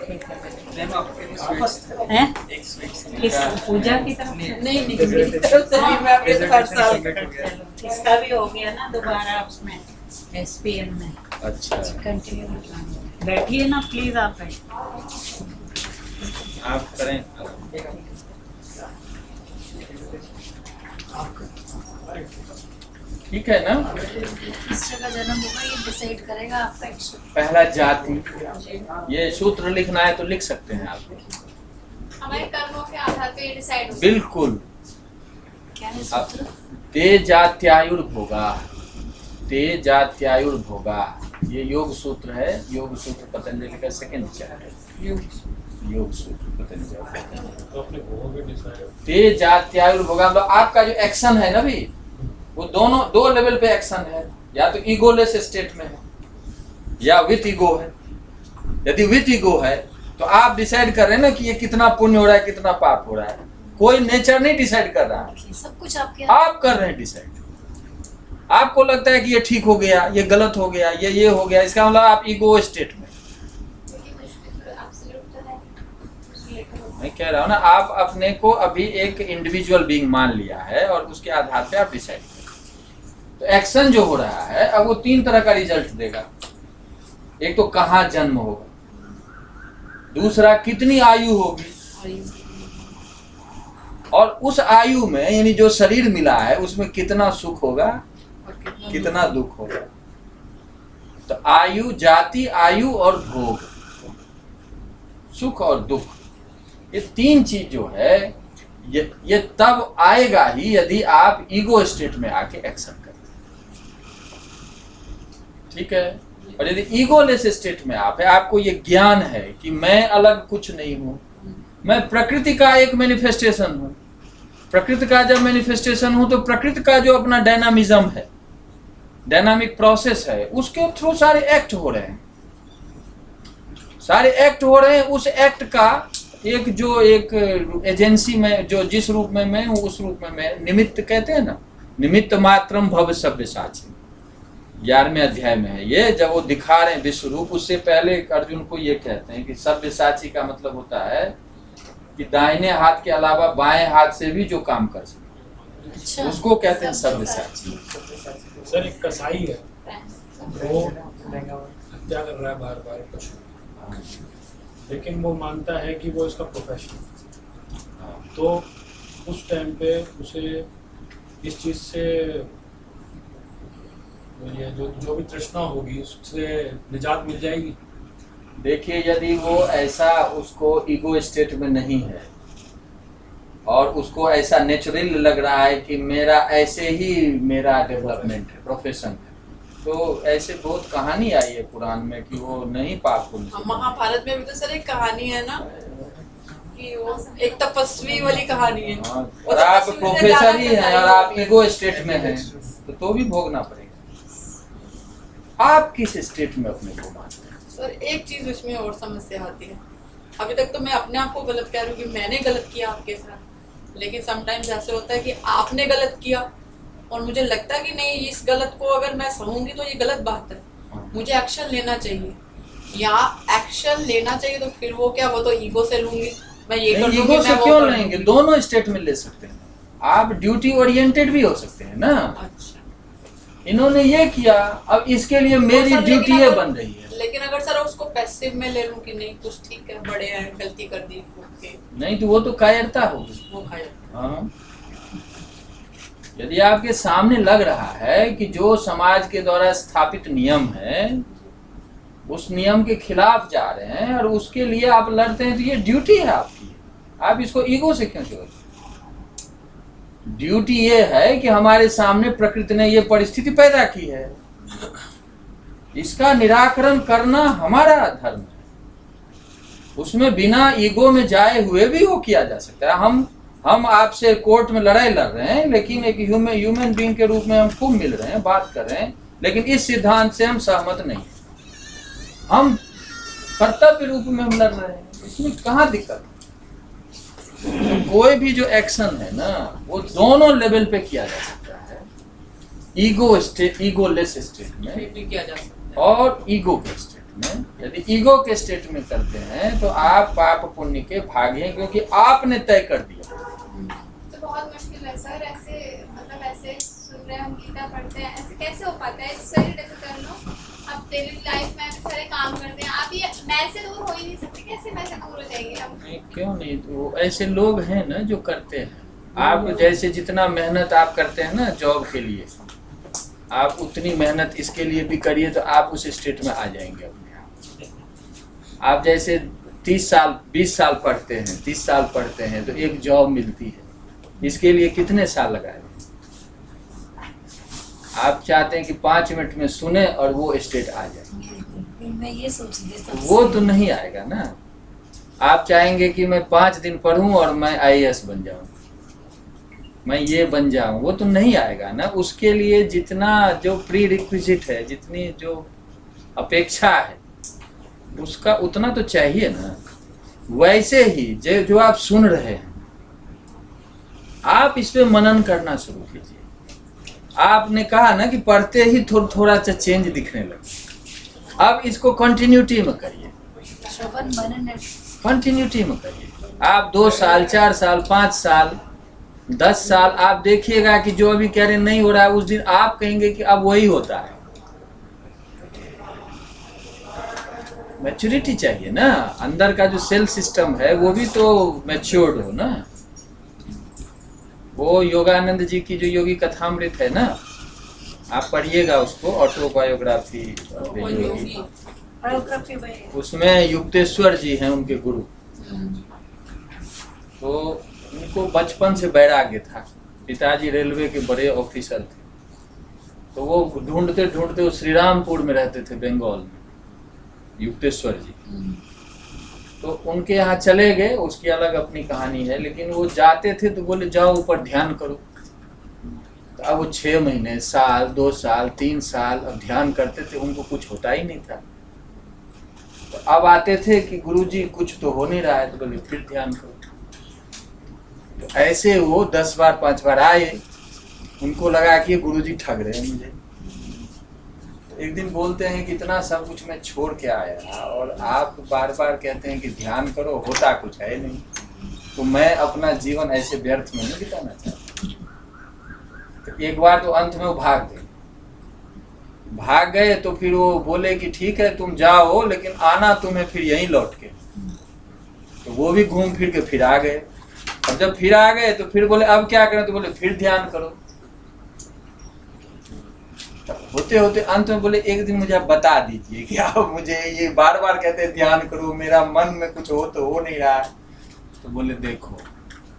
मैम आपके लिए स्वीट्स हैं? एक स्वीट्स किस पूजा की तरफ से? नहीं नहीं मेरी तरफ से नहीं, मैं अपने हर साल चलो, इसका भी हो गया ना दोबारा उसमें SPM में। अच्छा, कंटिन्यू बैठिए ना प्लीज, आप बैठिए। आप करें। ठीक है ना। किस जगह जन्म होगा ये डिसाइड करेगा आपका एक्शन। पहला जाति, ये सूत्र लिखना है तो लिख सकते हैं आप। हमारे कर्मों के आधार पे डिसाइड होगा। बिल्कुल। क्या है सूत्र? ते जात्यायुर्भोगा, ते जात्यायुर्भोगा, ये योग सूत्र है। योग सूत्र पतंजलि का 2nd चैप्टर है। योग सूत्र पतंजलि। ते जात्यायुर्भोगा मतलब आपका जो एक्शन है ना भी, वो दोनों 2 लेवल पे एक्शन है, या तो ईगोलेस स्टेट में है या विथ ईगो है। यदि विथ ईगो है तो आप डिसाइड कर रहे हैं ना कि ये कितना पुण्य हो रहा है कितना पाप हो रहा है, कोई नेचर नहीं डिसाइड कर रहा है, सब कुछ आपके हाथ। आप कर रहे हैं डिसाइड। आपको लगता है कि ये ठीक हो गया, ये गलत हो गया, ये हो गया, इसका मतलब आप ईगो स्टेट में। मैं कह रहा हूँ ना, आप अपने को अभी एक इंडिविजुअल बीइंग मान लिया है और उसके आधार पे आप डिसाइड करें। तो एक्शन जो हो रहा है अब वो 3 तरह का रिजल्ट देगा। एक तो कहाँ जन्म होगा, दूसरा कितनी आयु होगी, और उस आयु में यानी जो शरीर मिला है उसमें कितना सुख होगा कितना दुख होगा। तो आयु, जाति, आयु और भोग, सुख और दुख, ये तीन चीज जो है ये तब आएगा ही यदि आप ईगो स्टेट में आके एक्सेप्ट करते हैं, ठीक है। और यदि ईगोलेस स्टेट में आप है, आपको ये ज्ञान है कि मैं अलग कुछ नहीं हूं, मैं प्रकृति का एक मैनिफेस्टेशन हूं, प्रकृति का जब मैनिफेस्टेशन हूं तो प्रकृति का जो अपना डायनामिज्म है, डायनामिक प्रोसेस है, उसके थ्रू सारे एक्ट हो रहे हैं, सारे एक्ट हो रहे हैं। उस एक्ट का एक एजेंसी में जो जिस रूप में मैं हूं उस रूप में मैं निमित्त कहते हैं ना, निमित्त मात्रम भव सव्यसाची 11वें अध्याय में है ये, जब वो दिखा रहे हैं विश्व रूप। उससे पहले अर्जुन को ये कहते हैं कि सव्यसाची का मतलब होता है कि दाहिने हाथ के अलावा बाएं हाथ से भी जो काम कर सकते, अच्छा, उसको कहते हैं सव्यसाची। सर एक कसाई है, वो हत्या कर रहा है बार बार पशु, लेकिन वो मानता है कि वो इसका प्रोफेशन है। तो उस टाइम पे उसे इस चीज से ये जो भी तृष्णा होगी उससे निजात मिल जाएगी। देखिए, यदि वो ऐसा उसको ईगो स्टेट में नहीं है और उसको ऐसा नेचुरल लग रहा है कि मेरा ऐसे ही मेरा डेवलपमेंट है, प्रोफेशन है, तो ऐसे बहुत कहानी आई है पुराण में कि वो नहीं पाप पुण्य। महाभारत में भी तो सर एक कहानी है ना कि वो एक तपस्वी वाली कहानी है। और आप प्रोफेसर ही हैं और आप ईगो स्टेट में हैं तो भी भोगना पड़ेगा। आप किस स्टेट में अपने को मानते हैं? सर एक चीज उसमें और समस्या आती है, अभी तक तो मैं अपने आप को गलत कह रही हूँ कि मैंने गलत किया आपके साथ, लेकिन समटाइम्स ऐसे होता है कि आपने गलत किया और मुझे लगता है कि नहीं, इस गलत को अगर मैं सहूंगी तो ये गलत बात है, मुझे एक्शन लेना चाहिए, या एक्शन लेना चाहिए। तो फिर वो क्या, वो तो ईगो से लूंगी, मैं ये कर दूंगी, ईगो से मैं वो क्यों कर लेंगे? दूंगी। दोनों स्टेट में ले सकते हैं आप, ड्यूटी ओरिएंटेड भी हो सकते हैं ना। अच्छा, इन्होंने ये किया, अब इसके लिए मेरी सर, ड्यूटी लेकिन ये अगर- बन रही है। लेकिन अगर सर उसको पैसिव में ले लूं कि नहीं कुछ ठीक है, बड़े हैं, गलती कर दी, ओके, नहीं तो वो तो कायरता होगी। वो खाया। हाँ, यदि आपके सामने लग रहा है कि जो समाज के द्वारा स्थापित नियम है उस नियम के खिलाफ जा रहे हैं और उसके लिए आप लड़ते हैं, तो ये ड्यूटी है आपकी। आप इसको ईगो से क्यों जोड़ते? ड्यूटी ये है कि हमारे सामने प्रकृति ने ये परिस्थिति पैदा की है, इसका निराकरण करना हमारा धर्म है। उसमें बिना ईगो में जाए हुए भी वो किया जा सकता है। हम आपसे कोर्ट में लड़ाई लड़ रहे हैं, लेकिन एक ह्यूमन बीइंग के रूप में हम खूब मिल रहे हैं, बात कर रहे हैं, लेकिन इस सिद्धांत से हम सहमत नहीं हैं। हम कर्तव्य रूप में हम लड़ रहे हैं, इसमें कहाँ दिक्कत है? तो कोई भी जो एक्शन है ना, वो दोनों लेवल पे किया जा सकता है, ईगो स्टेट, ईगोलेस स्टेट में भी किया जा सकता है। और ईगो के स्टेट में। यदि ईगो के स्टेट में करते हैं तो आप पाप पुण्य के भागी हैं, क्योंकि आपने तय कर दिया। तो बहुत मुश्किल है सर, ऐसे मतलब ऐसे सुन रहे हैं हम, गीता पढ़ते हैं, ऐसे कैसे हो पाता है? It's very difficult no. अब डेली लाइफ में हम सारे काम करते हैं, आप ये मैं से दूर हो ही नहीं सकते, कैसे मैं से दूर हो जाएंगे हम? नहीं, क्यों नहीं? तो ऐसे लोग हैं ना जो करते हैं। आप जैसे जितना मेहनत आप करते हैं ना जॉब के लिए, आप उतनी मेहनत इसके लिए भी करिए तो आप उस स्टेट में आ जाएंगे अपने आप। आप जैसे 30 साल 20 साल पढ़ते हैं, 30 साल पढ़ते हैं तो एक जॉब मिलती है, इसके लिए कितने साल लगाए? आप चाहते हैं कि 5 मिनट में सुने और वो स्टेट आ जाए, मैं ये सोच रही थी वो तो नहीं आएगा ना। आप चाहेंगे कि मैं 5 दिन पढ़ूं और मैं IAS बन जाऊं, मैं ये बन जाऊं, वो तो नहीं आएगा ना। उसके लिए जितना जो प्री रिक्विजिट है, जितनी जो अपेक्षा है, उसका उतना तो चाहिए ना। वैसे ही जो आप सुन रहे हैं, आप इस पे मनन करना शुरू कीजिए। आपने कहा ना कि पढ़ते ही थोड़ा सा चेंज दिखने लगा, अब इसको कंटिन्यूटी में करिए, श्रवण मनन कंटिन्यूटी में करिए। आप 2 साल 4 साल 5 साल 10 साल आप देखिएगा कि जो अभी कह रहे नहीं हो रहा है, उस दिन आप कहेंगे कि अब वही होता है। मैच्योरिटी चाहिए ना, अंदर का जो सेल सिस्टम है वो भी तो मैच्योर्ड हो ना। वो योगानंद जी की जो योगी कथामृत है ना, आप पढ़िएगा उसको, ऑटोबायोग्राफी वो योगी बायोग्राफी में उसमें युक्तेश्वर जी हैं उनके गुरु। तो उनको बचपन से वैराग्य था, पिताजी रेलवे के बड़े ऑफिसर थे, तो वो ढूंढते ढूंढते वो श्री रामपुर में रहते थे बंगाल में, युक्तेश्वर जी। तो उनके यहाँ चले गए, उसकी अलग अपनी कहानी है, लेकिन वो जाते थे तो बोले जाओ ऊपर ध्यान करो। तो अब वो 6 महीने, साल, 2 साल, 3 साल अब ध्यान करते थे, उनको कुछ होता ही नहीं था। तो अब आते थे कि गुरुजी कुछ तो हो नहीं रहा है, तो बोले फिर ध्यान करो। तो ऐसे वो 10 बार 5 बार आए, उनको लगा कि गुरुजी ठग रहे हैं मुझे। तो एक दिन बोलते हैं कि इतना सब कुछ मैं छोड़ के आया और आप बार बार कहते हैं कि ध्यान करो, होता कुछ है नहीं, तो मैं अपना जीवन ऐसे व्यर्थ में नहीं बिताना चाहता। तो एक बार तो अंत में वो भाग गए। तो फिर वो बोले कि ठीक है तुम जाओ, लेकिन आना तुम्हें फिर यहीं लौट के। तो वो भी घूम फिर के फिर आ गए। अब जब फिर आ गए तो फिर बोले अब क्या करें, तो बोले फिर ध्यान करो। होते होते अंत में बोले एक दिन मुझे आप बता दीजिए कि आप मुझे ये बार बार कहते हैं ध्यान करो, मेरा मन में कुछ हो तो हो नहीं रहा है। तो बोले देखो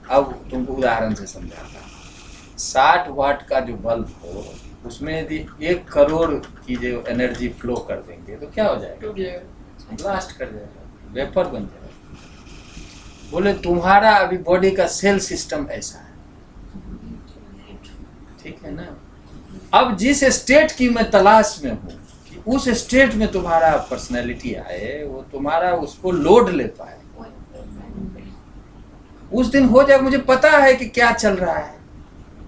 अब तुमको उदाहरण से समझाता, 60 वाट का जो बल्ब हो उसमें यदि 1 करोड़ की जो एनर्जी फ्लो कर देंगे तो क्या हो जाएगा, ब्लास्ट कर जाएगा, वेपर बन जाएगा। बोले तुम्हारा अभी बॉडी का सेल सिस्टम ऐसा है, ठीक है ना। अब जिस स्टेट की मैं तलाश में हूँ कि उस स्टेट में तुम्हारा पर्सनैलिटी आए, वो तुम्हारा उसको लोड ले पाए, उस दिन हो जाए। मुझे पता है कि क्या चल रहा है।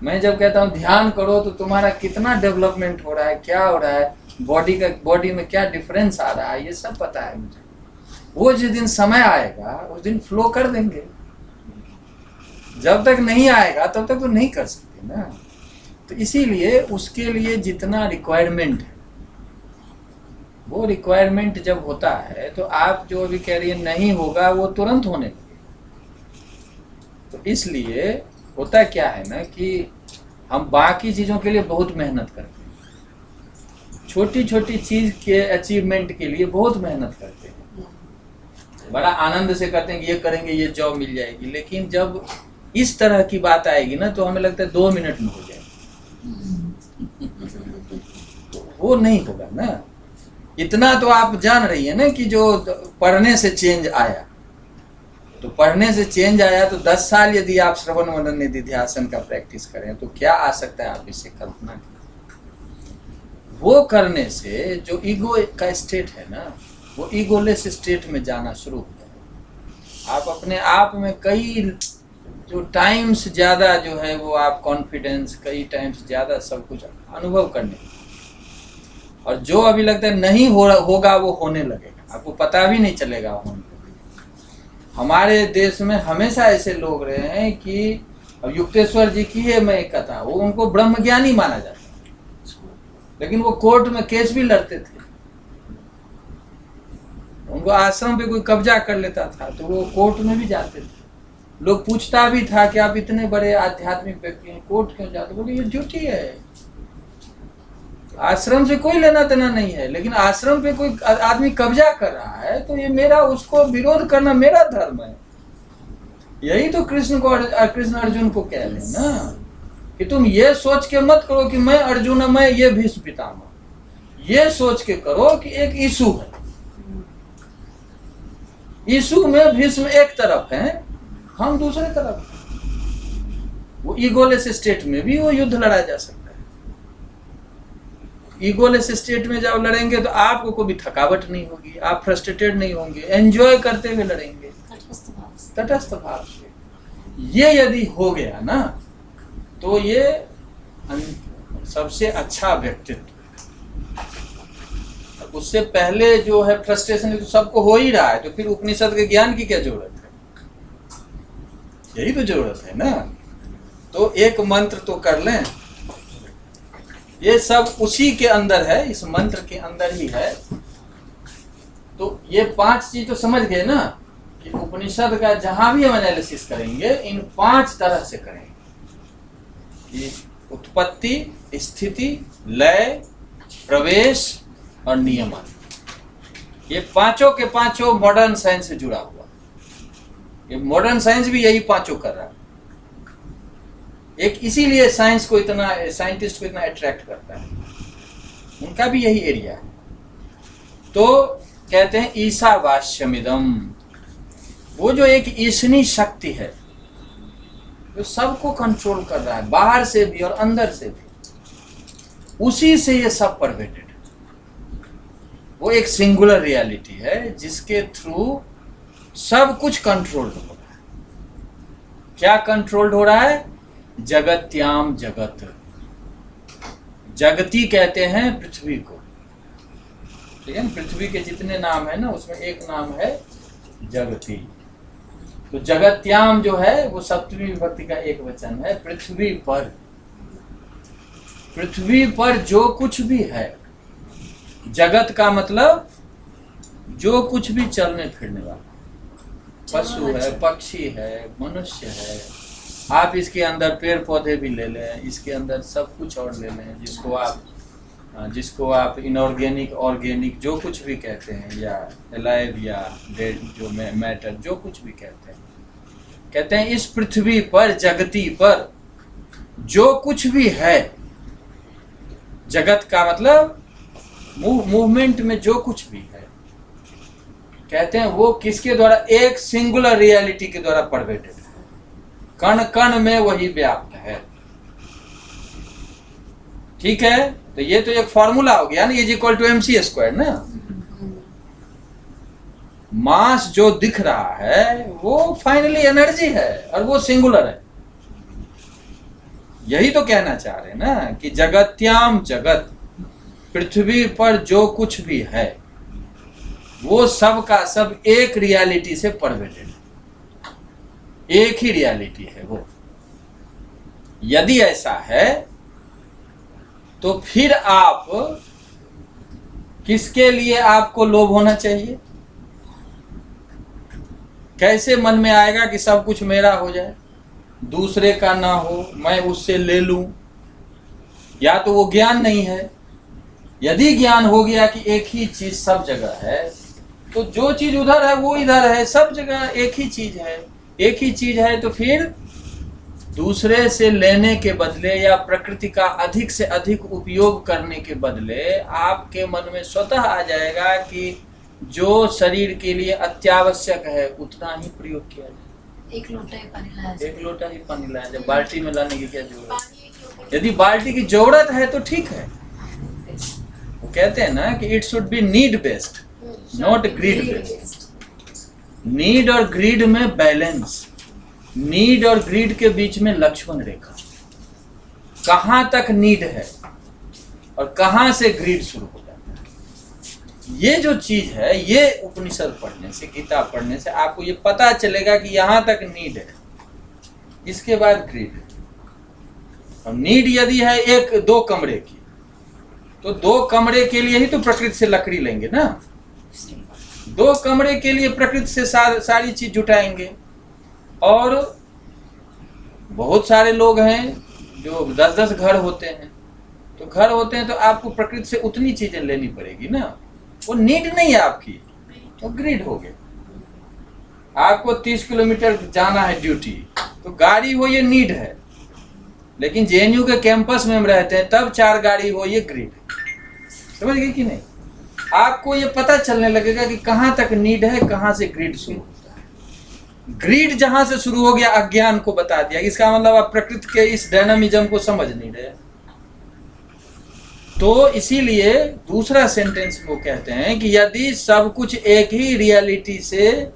मैं जब कहता हूँ ध्यान करो तो तुम्हारा कितना डेवलपमेंट हो रहा है, क्या हो रहा है, बॉडी में क्या डिफरेंस आ रहा है, ये सब पता है मुझे। वो जिस दिन समय आएगा उस दिन फ्लो कर देंगे, जब तक नहीं आएगा तब तक तो नहीं कर सकते ना। तो इसीलिए उसके लिए जितना रिक्वायरमेंट है, वो रिक्वायरमेंट जब होता है तो आप जो अभी कह रही है नहीं होगा, वो तुरंत होने लगे। तो इसलिए होता क्या है ना कि हम बाकी चीज़ों के लिए बहुत मेहनत करते हैं, छोटी छोटी चीज़ के अचीवमेंट के लिए बहुत मेहनत करते हैं, बड़ा आनंद से करते हैं कि ये करेंगे ये जॉब मिल जाएगी। लेकिन जब इस तरह की बात आएगी ना तो हमें लगता है 2 मिनट में हो जाएगी, तो वो नहीं होगा ना। इतना तो आप जान रही है ना कि जो पढ़ने से चेंज आया, तो पढ़ने से चेंज आया तो 10 साल यदि आप श्रवण मनन निधिध्यासन का प्रैक्टिस करें तो क्या आ सकता है, आप इससे कल्पना करें। वो करने से जो ईगो का स्टेट है ना, वो ईगोलेस स्टेट में जाना शुरू हो जाए। आप अपने आप में कई जो टाइम्स ज़्यादा जो है वो आप कॉन्फिडेंस, कई टाइम्स ज़्यादा सब कुछ अनुभव करने, और जो अभी लगता है नहीं होगा वो होने लगेगा, आपको पता भी नहीं चलेगा होने। हमारे देश में हमेशा ऐसे लोग रहे हैं कि अब युक्तेश्वर जी की है मैं एक कथा, वो उनको ब्रह्मज्ञानी माना जाता है, लेकिन वो कोर्ट में केस भी लड़ते थे। उनको आश्रम पे कोई कब्जा कर लेता था तो वो कोर्ट में भी जाते थे। लोग पूछता भी था कि आप इतने बड़े आध्यात्मिक व्यक्ति हैं, कोर्ट क्यों जाते? बोले ये ड्यूटी है, आश्रम से कोई लेना देना नहीं है, लेकिन आश्रम पे कोई आदमी कब्जा कर रहा है तो ये मेरा, उसको विरोध करना मेरा धर्म है। यही तो कृष्ण अर्जुन को कह रहे हैं ना कि तुम ये सोच के मत करो कि मैं अर्जुन, मैं ये भीष्म पितामह, ये सोच के करो कि एक यीशु है, यीशु में भीष्म एक तरफ है, हम दूसरे तरफ हैं। वो ईगोलेस स्टेट में भी वो युद्ध लड़ा जा सकता है। ईगोलेस स्टेट में जब लड़ेंगे तो आपको कोई थकावट नहीं होगी, आप फ्रस्ट्रेटेड नहीं होंगे, एंजॉय करते हुए लड़ेंगे तटस्थ भाव से। ये यदि हो गया ना तो ये सबसे अच्छा व्यक्तित्व। उससे पहले जो है फ्रस्ट्रेशन तो सबको हो ही रहा है, तो फिर उपनिषद के ज्ञान की क्या जरूरत है? यही तो जरूरत है ना। तो एक मंत्र तो कर लें, ये सब उसी के अंदर है, इस मंत्र के अंदर ही है। तो ये 5 चीज तो समझ गए ना कि उपनिषद का जहां भी हम एनालिसिस करेंगे इन 5 तरह से करेंगे कि उत्पत्ति, स्थिति, लय, प्रवेश और नियमन। ये पांचों के पांचों मॉडर्न साइंस से जुड़ा हुआ। ये मॉडर्न साइंस भी यही पांचों कर रहा है। एक इसीलिए साइंस को इतना, साइंटिस्ट को इतना अट्रैक्ट करता है, उनका भी यही एरिया है। तो कहते हैं ईशावास्यमिदम, वो जो एक ईशनी शक्ति है जो सबको कंट्रोल कर रहा है, बाहर से भी और अंदर से भी, उसी से ये सब परवेटेड है। वो एक सिंगुलर रियलिटी है जिसके थ्रू सब कुछ कंट्रोल्ड हो रहा है। क्या कंट्रोल्ड हो रहा है? जगत्याम जगत, जगती कहते हैं पृथ्वी को, ठीक है ना। पृथ्वी के जितने नाम है ना, उसमें एक नाम है जगती। तो जगत्याम जो है वो सप्तमी विभक्ति का एक वचन है। पृथ्वी पर, पृथ्वी पर जो कुछ भी है, जगत का मतलब जो कुछ भी चलने फिरने वाला, पशु है, पक्षी है, मनुष्य है, आप इसके अंदर पेड़ पौधे भी ले लें, इसके अंदर सब कुछ और ले लें, जिसको आप इनऑर्गेनिक, ऑर्गेनिक जो कुछ भी कहते हैं, या अलाइव या डेड, जो मैटर जो कुछ भी कहते हैं इस पृथ्वी पर, जगती पर जो कुछ भी है, जगत का मतलब मूवमेंट में जो कुछ भी है, कहते हैं वो किसके द्वारा? एक सिंगुलर रियलिटी के द्वारा परवेटेड है, कण कण में वही व्याप्त है। ठीक है, तो ये तो एक फॉर्मूला हो गया ना, इज इक्वल टू mc² ना। मास जो दिख रहा है वो फाइनली एनर्जी है और वो सिंगुलर है। यही तो कहना चाह रहे हैं ना कि जगत्याम जगत, पृथ्वी पर जो कुछ भी है वो सब का सब एक रियलिटी से परवेटेड है, एक ही रियलिटी है वो। यदि ऐसा है तो फिर आप किसके लिए आपको लोभ होना चाहिए? कैसे मन में आएगा कि सब कुछ मेरा हो जाए, दूसरे का ना हो, मैं उससे ले लूं? या तो वो ज्ञान नहीं है। यदि ज्ञान हो गया कि एक ही चीज सब जगह है, तो जो चीज उधर है वो इधर है, सब जगह एक ही चीज है। एक ही चीज है तो फिर दूसरे से लेने के बदले या प्रकृति का अधिक से अधिक उपयोग करने के बदले आपके मन में स्वतः आ जाएगा कि जो शरीर के लिए अत्यावश्यक है उतना ही प्रयोग किया जाए। एक लोटा ही पानी लाया, एक लोटा ही पानी लाया जाए, बाल्टी में लाने की क्या जरूरत? यदि बाल्टी की जरूरत है तो ठीक है। वो कहते हैं ना कि it should be need based, not greed based. Need और ग्रीड में बैलेंस, नीड और ग्रीड के बीच में लक्ष्मण रेखा, कहां तक नीड है और कहां से ग्रीड शुरू हो जाता है। ये जो चीज है, ये उपनिषद पढ़ने से, गीता पढ़ने से आपको ये पता चलेगा कि यहां तक नीड है, इसके बाद ग्रीड है। और नीड यदि है एक दो कमरे की, तो दो कमरे के लिए ही तो प्रकृति से लकड़ी लेंगे ना। दो कमरे के लिए प्रकृति से सारी चीज जुटाएंगे। और बहुत सारे लोग हैं जो 10-10 घर होते हैं, तो घर होते हैं तो आपको प्रकृति से उतनी चीजें लेनी पड़ेगी ना। वो नीड नहीं है आपकी, तो ग्रीड हो गया। आपको 30 किलोमीटर जाना है ड्यूटी, तो गाड़ी हो, ये नीड है। लेकिन जेएनयू के कैंपस में हम रहते हैं तब 4 गाड़ी हो, ये ग्रीड है। समझ गए कि नहीं? आपको ये पता चलने लगेगा कि कहां तक नीड है, कहां से ग्रीड शुरू होता है। ग्रीड जहां से शुरू हो गया, अज्ञान को बता दिया। इसका मतलब आप प्रकृति के इस डायनामिज्म को समझ नहीं रहे। तो इसीलिए दूसरा सेंटेंस वो कहते हैं कि यदि सब कुछ एक ही रियलिटी से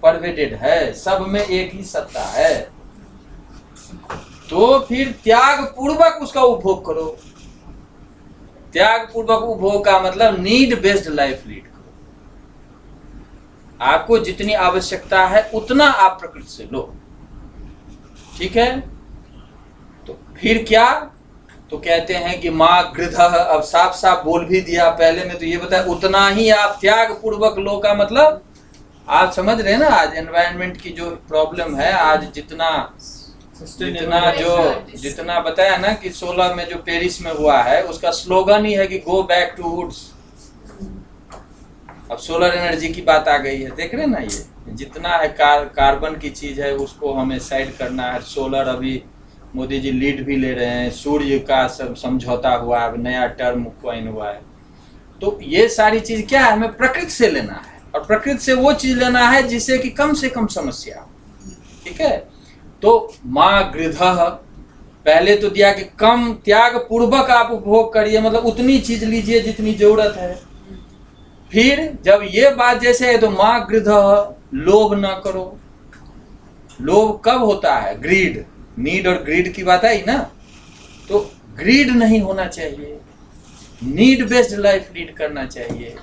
परवेटेड है, सब में एक ही सत्ता है, तो फिर त्याग पूर्वक उसका उपभोग करो। त्याग पूर्वक उपभोग का मतलब नीड बेस्ड लाइफ लीड करो। आपको जितनी आवश्यकता है उतना आप प्रकृति से लो। ठीक है, तो फिर क्या? तो कहते हैं कि माँ गृधः, अब साफ साफ बोल भी दिया। पहले में तो ये बताया उतना ही आप त्याग पूर्वक लो का मतलब आप समझ रहे हैं ना। आज एनवायरनमेंट की जो प्रॉब्लम है, आज जितना बताया ना कि 16 में जो पेरिस में हुआ है, उसका स्लोगन ही है कि गो बैक टू वुड्स। अब सोलर एनर्जी की बात आ गई है, देख रहे हैं ना, ये जितना है कार्बन की चीज है उसको हमें साइड करना है। सोलर अभी मोदी जी लीड भी ले रहे हैं, सूर्य का सब समझौता हुआ है, अब नया टर्म कॉइन हुआ है। तो ये सारी चीज क्या है, हमें प्रकृति से लेना है, और प्रकृति से वो चीज लेना है जिससे कि कम से कम समस्या हो। ठीक है, तो माँ गृधः पहले तो दिया कि कम त्याग पूर्वक आप उपभोग करिए, मतलब उतनी चीज लीजिए जितनी जरूरत है। फिर जब ये बात जैसे है तो माँ गृधः लोभ ना करो। लोभ कब होता है, ग्रीड, नीड और ग्रीड की बात आई ना, तो ग्रीड नहीं होना चाहिए, नीड बेस्ड लाइफ लीड करना चाहिए।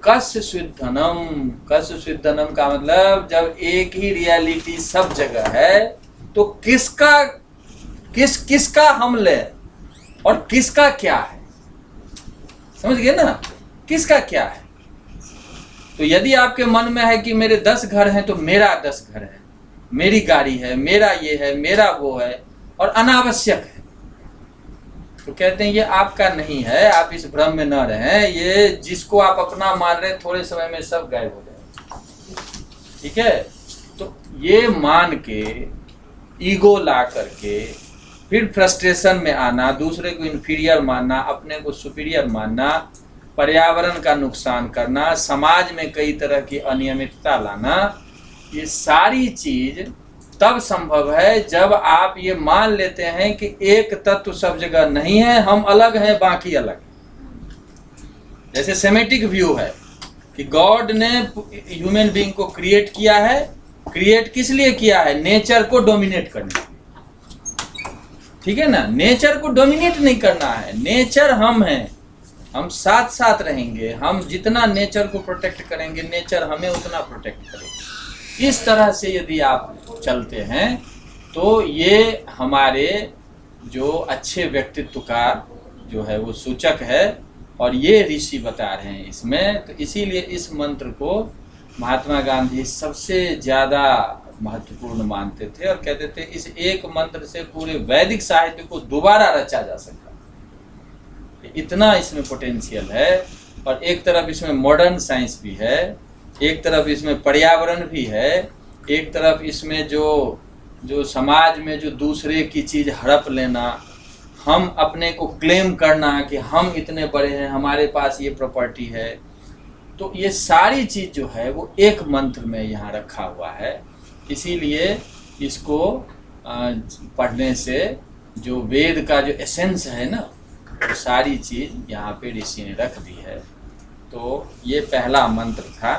कस्य स्विद्धनम, कस्य स्विद्धनम का मतलब जब एक ही रियलिटी सब जगह है तो किसका हम ले और किसका क्या है, समझ गए ना, किसका क्या है। तो यदि आपके मन में है कि मेरे 10 घर हैं तो मेरा 10 घर है, मेरी गाड़ी है, मेरा ये है, मेरा वो है, और अनावश्यक है, तो कहते हैं ये आपका नहीं है, आप इस भ्रम में न रहें। ये जिसको आप अपना मान रहे हैं थोड़े समय में सब गायब हो जाए। ठीक है, तो ये मान के ईगो ला करके फिर फ्रस्ट्रेशन में आना, दूसरे को इन्फीरियर मानना, अपने को सुपीरियर मानना, पर्यावरण का नुकसान करना, समाज में कई तरह की अनियमितता लाना, ये सारी चीज तब संभव है जब आप ये मान लेते हैं कि एक तत्व सब जगह नहीं है, हम अलग हैं बाकी अलग। जैसे सेमेटिक व्यू है कि गॉड ने ह्यूमन बीइंग को क्रिएट किया है, क्रिएट किस लिए किया है, नेचर को डोमिनेट करने के लिए। ठीक है ना, नेचर को डोमिनेट नहीं करना है, नेचर हम हैं, हम साथ साथ रहेंगे, हम जितना नेचर को प्रोटेक्ट करेंगे नेचर हमें उतना प्रोटेक्ट करेगा। इस तरह से यदि आप चलते हैं तो ये हमारे जो अच्छे व्यक्तित्व का जो है वो सूचक है, और ये ऋषि बता रहे हैं इसमें। तो इसीलिए इस मंत्र को महात्मा गांधी सबसे ज़्यादा महत्वपूर्ण मानते थे और कहते थे इस एक मंत्र से पूरे वैदिक साहित्य को दोबारा रचा जा सकता है, इतना इसमें पोटेंशियल है। और एक तरफ इसमें मॉडर्न साइंस भी है, एक तरफ इसमें पर्यावरण भी है, एक तरफ इसमें जो समाज में जो दूसरे की चीज़ हड़प लेना, हम अपने को क्लेम करना कि हम इतने बड़े हैं, हमारे पास ये प्रॉपर्टी है, तो ये सारी चीज़ जो है वो एक मंत्र में यहाँ रखा हुआ है। इसीलिए इसको पढ़ने से जो वेद का जो एसेंस है ना, वो सारी चीज़ यहाँ पे ऋषि ने रख दी है। तो ये पहला मंत्र था।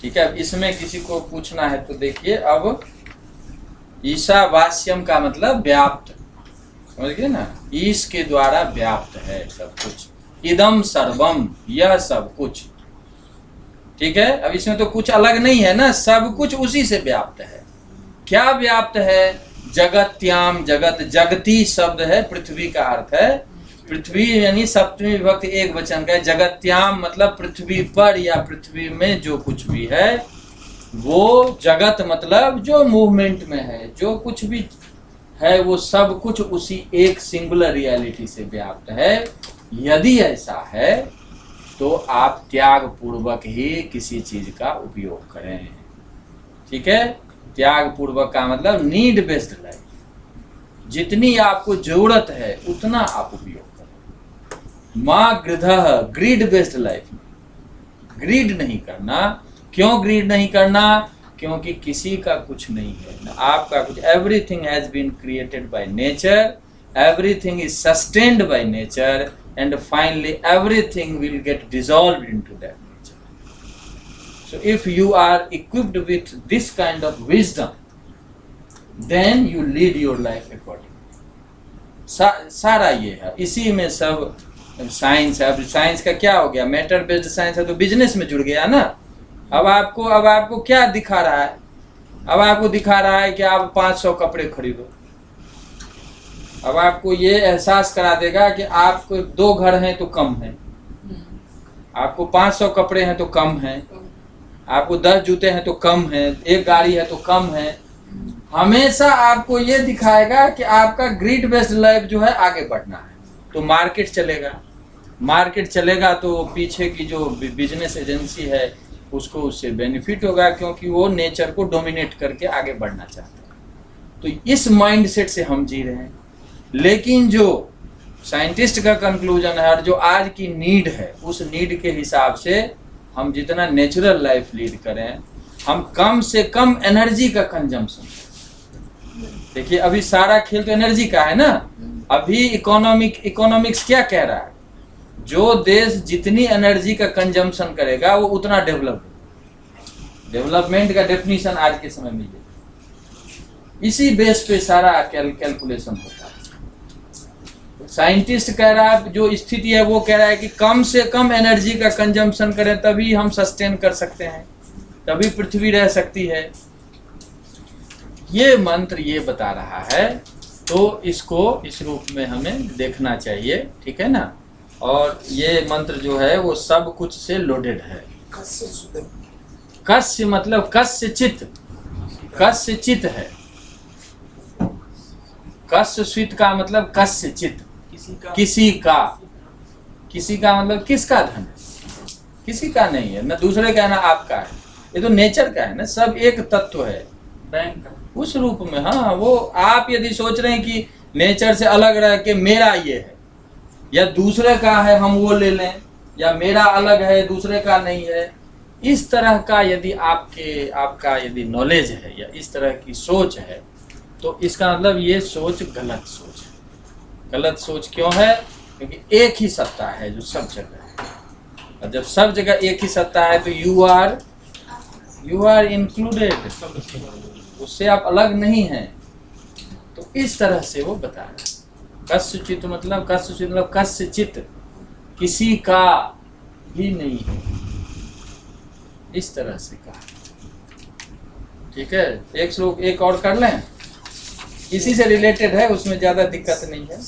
ठीक है, अब इसमें किसी को पूछना है तो देखिए, अब ईशावास्यम का मतलब व्याप्त, समझ गए ना, ईश के द्वारा व्याप्त है सब कुछ, इदम सर्वम, यह सब कुछ। ठीक है, अब इसमें तो कुछ अलग नहीं है ना, सब कुछ उसी से व्याप्त है। क्या व्याप्त है, जगत्याम, जगत, जगती शब्द है, पृथ्वी का अर्थ है, पृथ्वी यानी सप्तमी विभक्ति एक वचन का है। जगत्याम मतलब पृथ्वी पर या पृथ्वी में जो कुछ भी है, वो जगत मतलब जो मूवमेंट में है, जो कुछ भी है वो सब कुछ उसी एक सिंगुलर रियलिटी से व्याप्त है। यदि ऐसा है तो आप त्याग पूर्वक ही किसी चीज का उपयोग करें। ठीक है, त्याग पूर्वक का मतलब नीड बेस्ड लाइफ, जितनी आपको जरूरत है उतना आप उपयोग करें। माँ गृधः, ग्रीड बेस्ड लाइफ, ग्रीड नहीं करना। क्यों ग्रीड नहीं करना? क्योंकि किसी का कुछ नहीं है, ना आपका कुछ। Everything has been created by nature, everything is sustained by nature, and finally everything will get dissolved into that nature. So if you are equipped with this kind of wisdom, then you lead your life accordingly. सारा ये है, इसी में सब साइंस है। अब साइंस का क्या हो गया, मैटर बेस्ड साइंस है तो बिजनेस में जुड़ गया ना। अब आपको क्या दिखा रहा है? अब आपको दिखा रहा है कि आप 500 कपड़े खरीदो। अब आपको ये एहसास करा देगा कि आपको 2 घर हैं तो कम है, आपको 500 कपड़े हैं तो कम है, आपको 10 जूते हैं तो कम है, 1 गाड़ी है तो कम है। हमेशा आपको ये दिखाएगा कि आपका ग्रीड बेस्ड लाइफ जो है आगे बढ़ना है, तो मार्केट चलेगा। मार्केट चलेगा तो पीछे की जो बिजनेस एजेंसी है उसको उससे बेनिफिट होगा, क्योंकि वो नेचर को डोमिनेट करके आगे बढ़ना चाहते हैं। तो इस माइंडसेट से हम जी रहे हैं। लेकिन जो साइंटिस्ट का कंक्लूजन है और जो आज की नीड है, उस नीड के हिसाब से हम जितना नेचुरल लाइफ लीड करें, हम कम से कम एनर्जी का कंजम्पशन। देखिए अभी सारा खेल तो एनर्जी का है ना। अभी इकोनॉमिक्स क्या कह रहा है, जो देश जितनी एनर्जी का कंजम्पशन करेगा वो उतना डेवलप होगा। डेवलपमेंट का डेफिनेशन आज के समय में इसी बेस पे सारा कैलकुलेशन होता है। साइंटिस्ट कह रहा है, जो स्थिति है वो कह रहा है कि कम से कम एनर्जी का कंजम्पशन करें तभी हम सस्टेन कर सकते हैं, तभी पृथ्वी रह सकती है। ये मंत्र ये बता रहा है, तो इसको इस रूप में हमें देखना चाहिए, ठीक है ना। और ये मंत्र जो है वो सब कुछ से लोडेड है। कस्य मतलब कस्य चित, कस्य चित है। कस्य स्वित का मतलब कस्य चित, किसी का मतलब किसका धन है, किसी का नहीं है, ना दूसरे का है ना आपका है, ये तो नेचर का है ना, सब एक तत्व है बैंक का उस रूप में। हाँ, वो आप यदि सोच रहे हैं कि नेचर से अलग रह के मेरा ये है या दूसरे का है हम वो ले लें, या मेरा अलग है दूसरे का नहीं है, इस तरह का यदि आपका यदि नॉलेज है या इस तरह की सोच है, तो इसका मतलब ये सोच गलत सोच है। गलत सोच क्यों है? क्योंकि एक ही सत्ता है जो सब जगह है, और जब सब जगह एक ही सत्ता है तो यू आर इंक्लूडेड, उससे आप अलग नहीं हैं। तो इस तरह से वो बता रहा है। कस्यचित मतलब कस्यचित, किसी का भी नहीं है, इस तरह से कहा। ठीक है, एक श्लोक एक और कर लें, इसी से रिलेटेड है, उसमें ज्यादा दिक्कत नहीं है।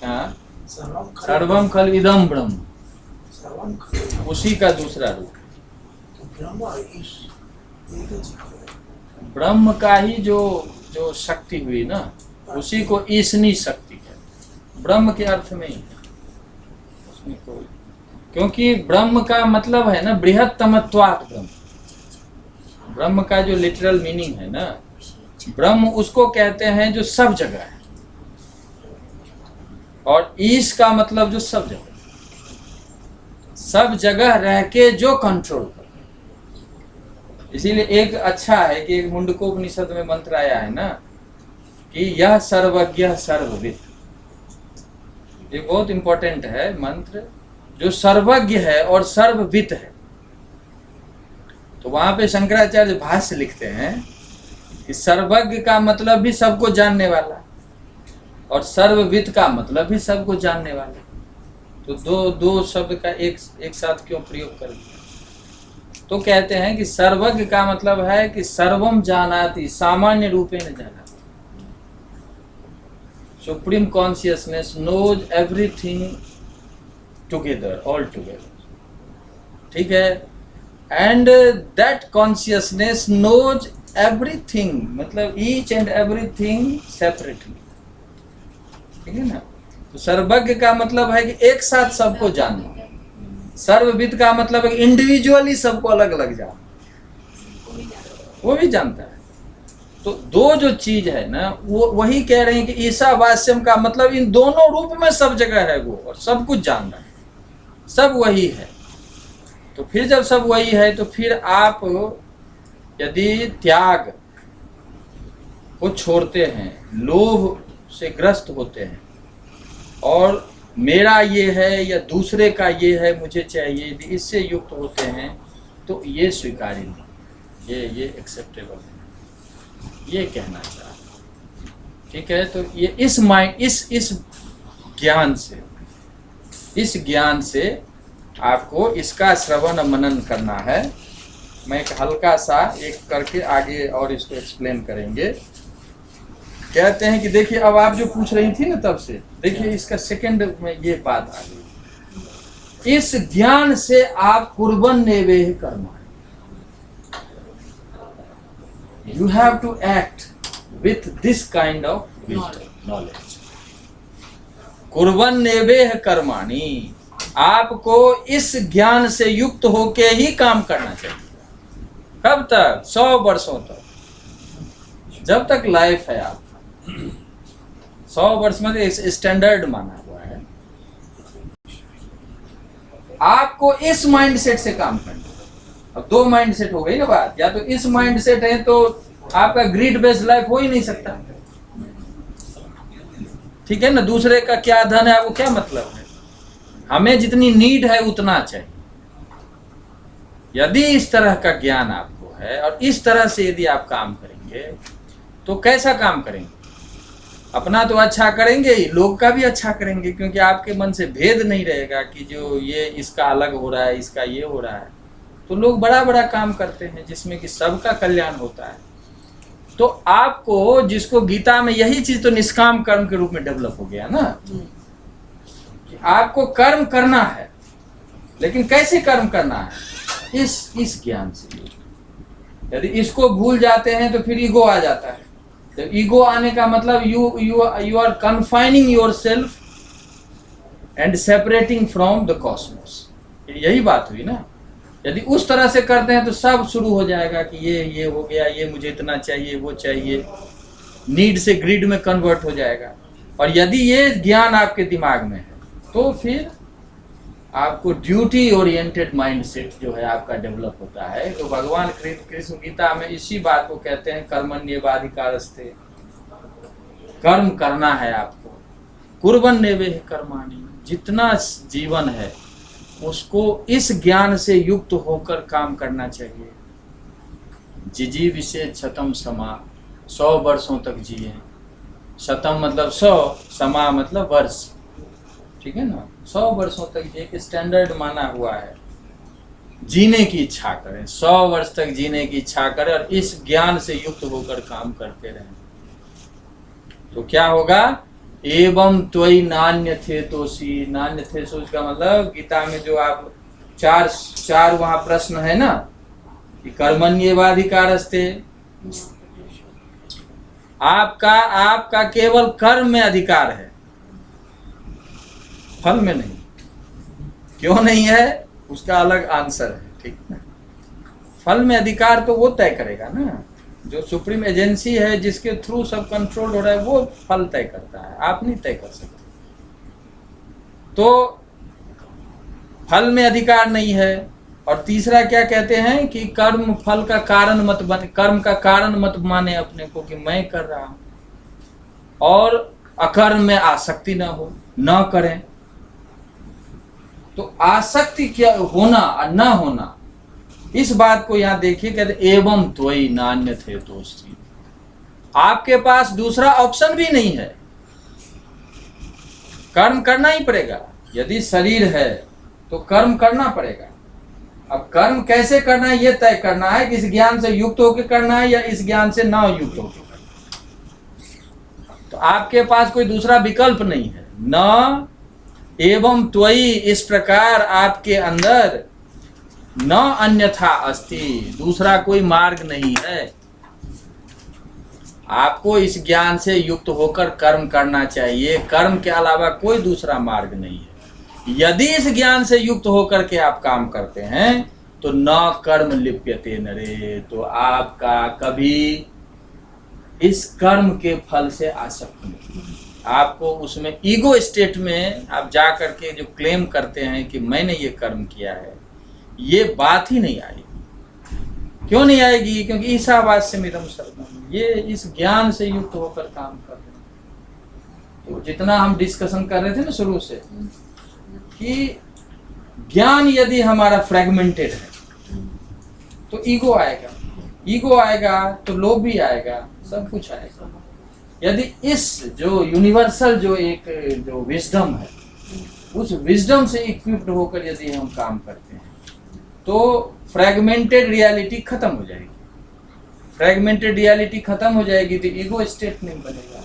हाँ, सर्वम खल इदम ब्रह्म, उसी का दूसरा रूप। ब्रह्म का ही जो शक्ति हुई ना, उसी को ईसनी शक्ति है। ब्रह्म के अर्थ में ही है उसमें कोई, क्योंकि ब्रह्म का मतलब है ना बृहत्तमत्वात् ब्रह्म। ब्रह्म का जो लिटरल मीनिंग है ना, ब्रह्म उसको कहते हैं जो सब जगह है, और ईश का मतलब जो सब जगह रह के जो कंट्रोल कर। इसीलिए एक अच्छा है कि एक मुंडकोपनिषद में मंत्र आया है ना कि यह सर्वज्ञ सर्वविद। ये बहुत इंपॉर्टेंट है मंत्र, जो सर्वज्ञ है और सर्वविद है। तो वहां पे शंकराचार्य भाष्य लिखते हैं कि सर्वज्ञ का मतलब भी सबको जानने वाला, और सर्वविद का मतलब भी सबको जानने वाला। तो दो शब्द का एक साथ क्यों प्रयोग कर दिया? तो कहते हैं कि सर्वज्ञ का मतलब है कि सर्वम जानाति, सामान्य रूपेण जानाति। Supreme consciousness knows everything together, all together, ठीक है। And that consciousness knows everything, मतलब ईच एंड एवरीथिंग सेपरेटली, ठीक है ना। तो सर्वज्ञ का मतलब है कि एक साथ सबको जानना। सर्वविद का मतलब है कि इंडिविजुअली सबको अलग अलग जानना, वो भी जानता है। तो दो जो चीज है ना, वो वही कह रहे हैं कि ईशावास्यम का मतलब इन दोनों रूप में सब जगह है वो, और सब कुछ जान रहा है, सब वही है। तो फिर जब सब वही है, तो फिर आप यदि त्याग को छोड़ते हैं, लोभ से ग्रस्त होते हैं, और मेरा ये है या दूसरे का ये है मुझे चाहिए, यदि इससे युक्त होते हैं, तो ये स्वीकार्य नहीं, ये एक्सेप्टेबल है, ये कहना चाहता। ठीक है, तो ये इस माइंड इस ज्ञान से आपको इसका श्रवण मनन करना है। मैं एक हल्का सा एक करके आगे और इसको एक्सप्लेन करेंगे। कहते हैं कि देखिए, अब आप जो पूछ रही थी ना तब से, देखिए इसका सेकंड में ये बात आ गई। इस ज्ञान से आप कुर्बन नेवेह कर्म, you have to act with this kind of knowledge. कुर्बन नेवेह कर्माणि, आपको इस ज्ञान से युक्त होके ही काम करना चाहिए। कब तक? 100 वर्षों तक, जब तक लाइफ है आपका। 100 वर्ष में एक स्टैंडर्ड माना हुआ है। आपको इस माइंडसेट से काम करना। अब 2 माइंडसेट हो गई ना बात। या तो इस माइंडसेट है तो आपका ग्रीड बेस्ड लाइफ हो ही नहीं सकता, ठीक है ना। दूसरे का क्या धन है आपको क्या मतलब है? हमें जितनी नीड है उतना चाहिए। यदि इस तरह का ज्ञान आपको है और इस तरह से यदि आप काम करेंगे तो कैसा काम करेंगे? अपना तो अच्छा करेंगे ही, लोग का भी अच्छा करेंगे, क्योंकि आपके मन से भेद नहीं रहेगा कि जो ये इसका अलग हो रहा है, इसका ये हो रहा है। तो लोग बड़ा बड़ा काम करते हैं जिसमें कि सबका कल्याण होता है। तो आपको, जिसको गीता में यही चीज तो निष्काम कर्म के रूप में डेवलप हो गया ना, कि आपको कर्म करना है, लेकिन कैसे कर्म करना है? इस ज्ञान से। यदि इसको भूल जाते हैं तो फिर ईगो आ जाता है। तो ईगो आने का मतलब you are confining yourself and separating from the cosmos. यही बात हुई ना। यदि उस तरह से करते हैं तो सब शुरू हो जाएगा कि ये हो गया, ये मुझे इतना चाहिए, वो चाहिए, नीड से ग्रिड में कन्वर्ट हो जाएगा। और यदि ये ज्ञान आपके दिमाग में है तो फिर आपको ड्यूटी ओरिएंटेड माइंडसेट जो है आपका डेवलप होता है। तो भगवान कृष्ण गीता में इसी बात को कहते हैं, कर्मण्येवाधिकारस्ते, कर्म करना है आपको। कुर्बन नेवेह कर्माणि, जितना जीवन है उसको इस ज्ञान से युक्त होकर काम करना चाहिए। जिजी विशेष शतम समा, 100 वर्षों तक जिए। शतम मतलब 100, समा मतलब वर्ष, ठीक है ना। 100 वर्षों तक एक स्टैंडर्ड माना हुआ है। जीने की इच्छा करें, 100 वर्ष तक जीने की इच्छा करें और इस ज्ञान से युक्त होकर काम करते रहें। तो क्या होगा? एवं त्वयि नान्य थे तोसी। नान्य थे सोच का मतलब गीता में जो आप चार वहां प्रश्न है ना, कि कर्मण्येवाधिकारस्ते, आपका केवल कर्म में अधिकार है, फल में नहीं। क्यों नहीं है उसका अलग आंसर है, ठीक ना। फल में अधिकार तो वो तय करेगा ना, जो सुप्रीम एजेंसी है जिसके थ्रू सब कंट्रोल हो रहा है, वो फल तय करता है, आप नहीं तय कर सकते। तो फल में अधिकार नहीं है। और तीसरा क्या कहते हैं कि कर्म फल का कारण मत बने, कर्म का कारण मत माने अपने को कि मैं कर रहा हूं, और अकर्म में आसक्ति ना हो, ना करें। तो आसक्ति क्या होना और ना होना, इस बात को यहां देखिए, कहते एवं त्वयि नान्य थे तोसी। आपके पास दूसरा ऑप्शन भी नहीं है, कर्म करना ही पड़ेगा। यदि शरीर है तो कर्म करना पड़ेगा। अब कर्म कैसे करना है ये तय करना है कि इस ज्ञान से युक्त होकर करना है या इस ज्ञान से ना युक्त होकर करना है। तो आपके पास कोई दूसरा विकल्प नहीं है। न एवं त्वयि, इस प्रकार आपके अंदर न अन्यथा अस्ति, दूसरा कोई मार्ग नहीं है। आपको इस ज्ञान से युक्त होकर कर्म करना चाहिए, कर्म के अलावा कोई दूसरा मार्ग नहीं है। यदि इस ज्ञान से युक्त होकर के आप काम करते हैं तो न कर्म लिप्यते नरे, तो आपका कभी इस कर्म के फल से आसक्त नहीं। आपको उसमें ईगो स्टेट में आप जा करके जो क्लेम करते हैं कि मैंने ये कर्म किया है, ये बात ही नहीं आएगी। क्यों नहीं आएगी? क्योंकि ईशावास से मिदम सर्वम, ये इस ज्ञान से युक्त होकर काम कर रहे हैं। तो जितना हम डिस्कशन कर रहे थे ना शुरू से, कि ज्ञान यदि हमारा फ्रेगमेंटेड है तो ईगो आएगा, ईगो आएगा तो लोभ भी आएगा, सब कुछ आएगा। यदि इस जो यूनिवर्सल जो विजडम है, उस विजडम से इक्विप्ड होकर यदि हम काम करते हैं तो फ्रेगमेंटेड रियलिटी खत्म हो जाएगी। फ्रेगमेंटेड रियलिटी खत्म हो जाएगी तो ईगो स्टेट नहीं बनेगा।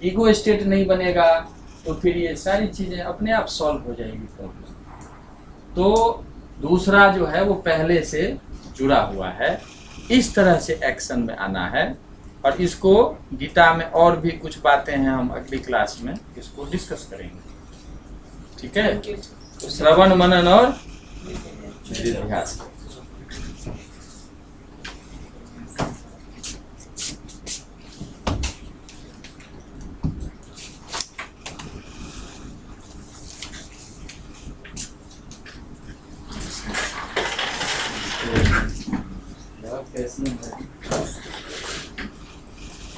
ईगो स्टेट नहीं बनेगा तो फिर ये सारी चीजें अपने आप सॉल्व हो जाएगी प्रॉब्लम। तो दूसरा जो है वो पहले से जुड़ा हुआ है, इस तरह से एक्शन में आना है। और इसको गीता में और भी कुछ बातें हैं, हम अगली क्लास में इसको डिस्कस करेंगे। ठीक है, तो श्रवण मनन और निधिध्यास। कैसी है?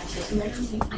अच्छा, मैडम जी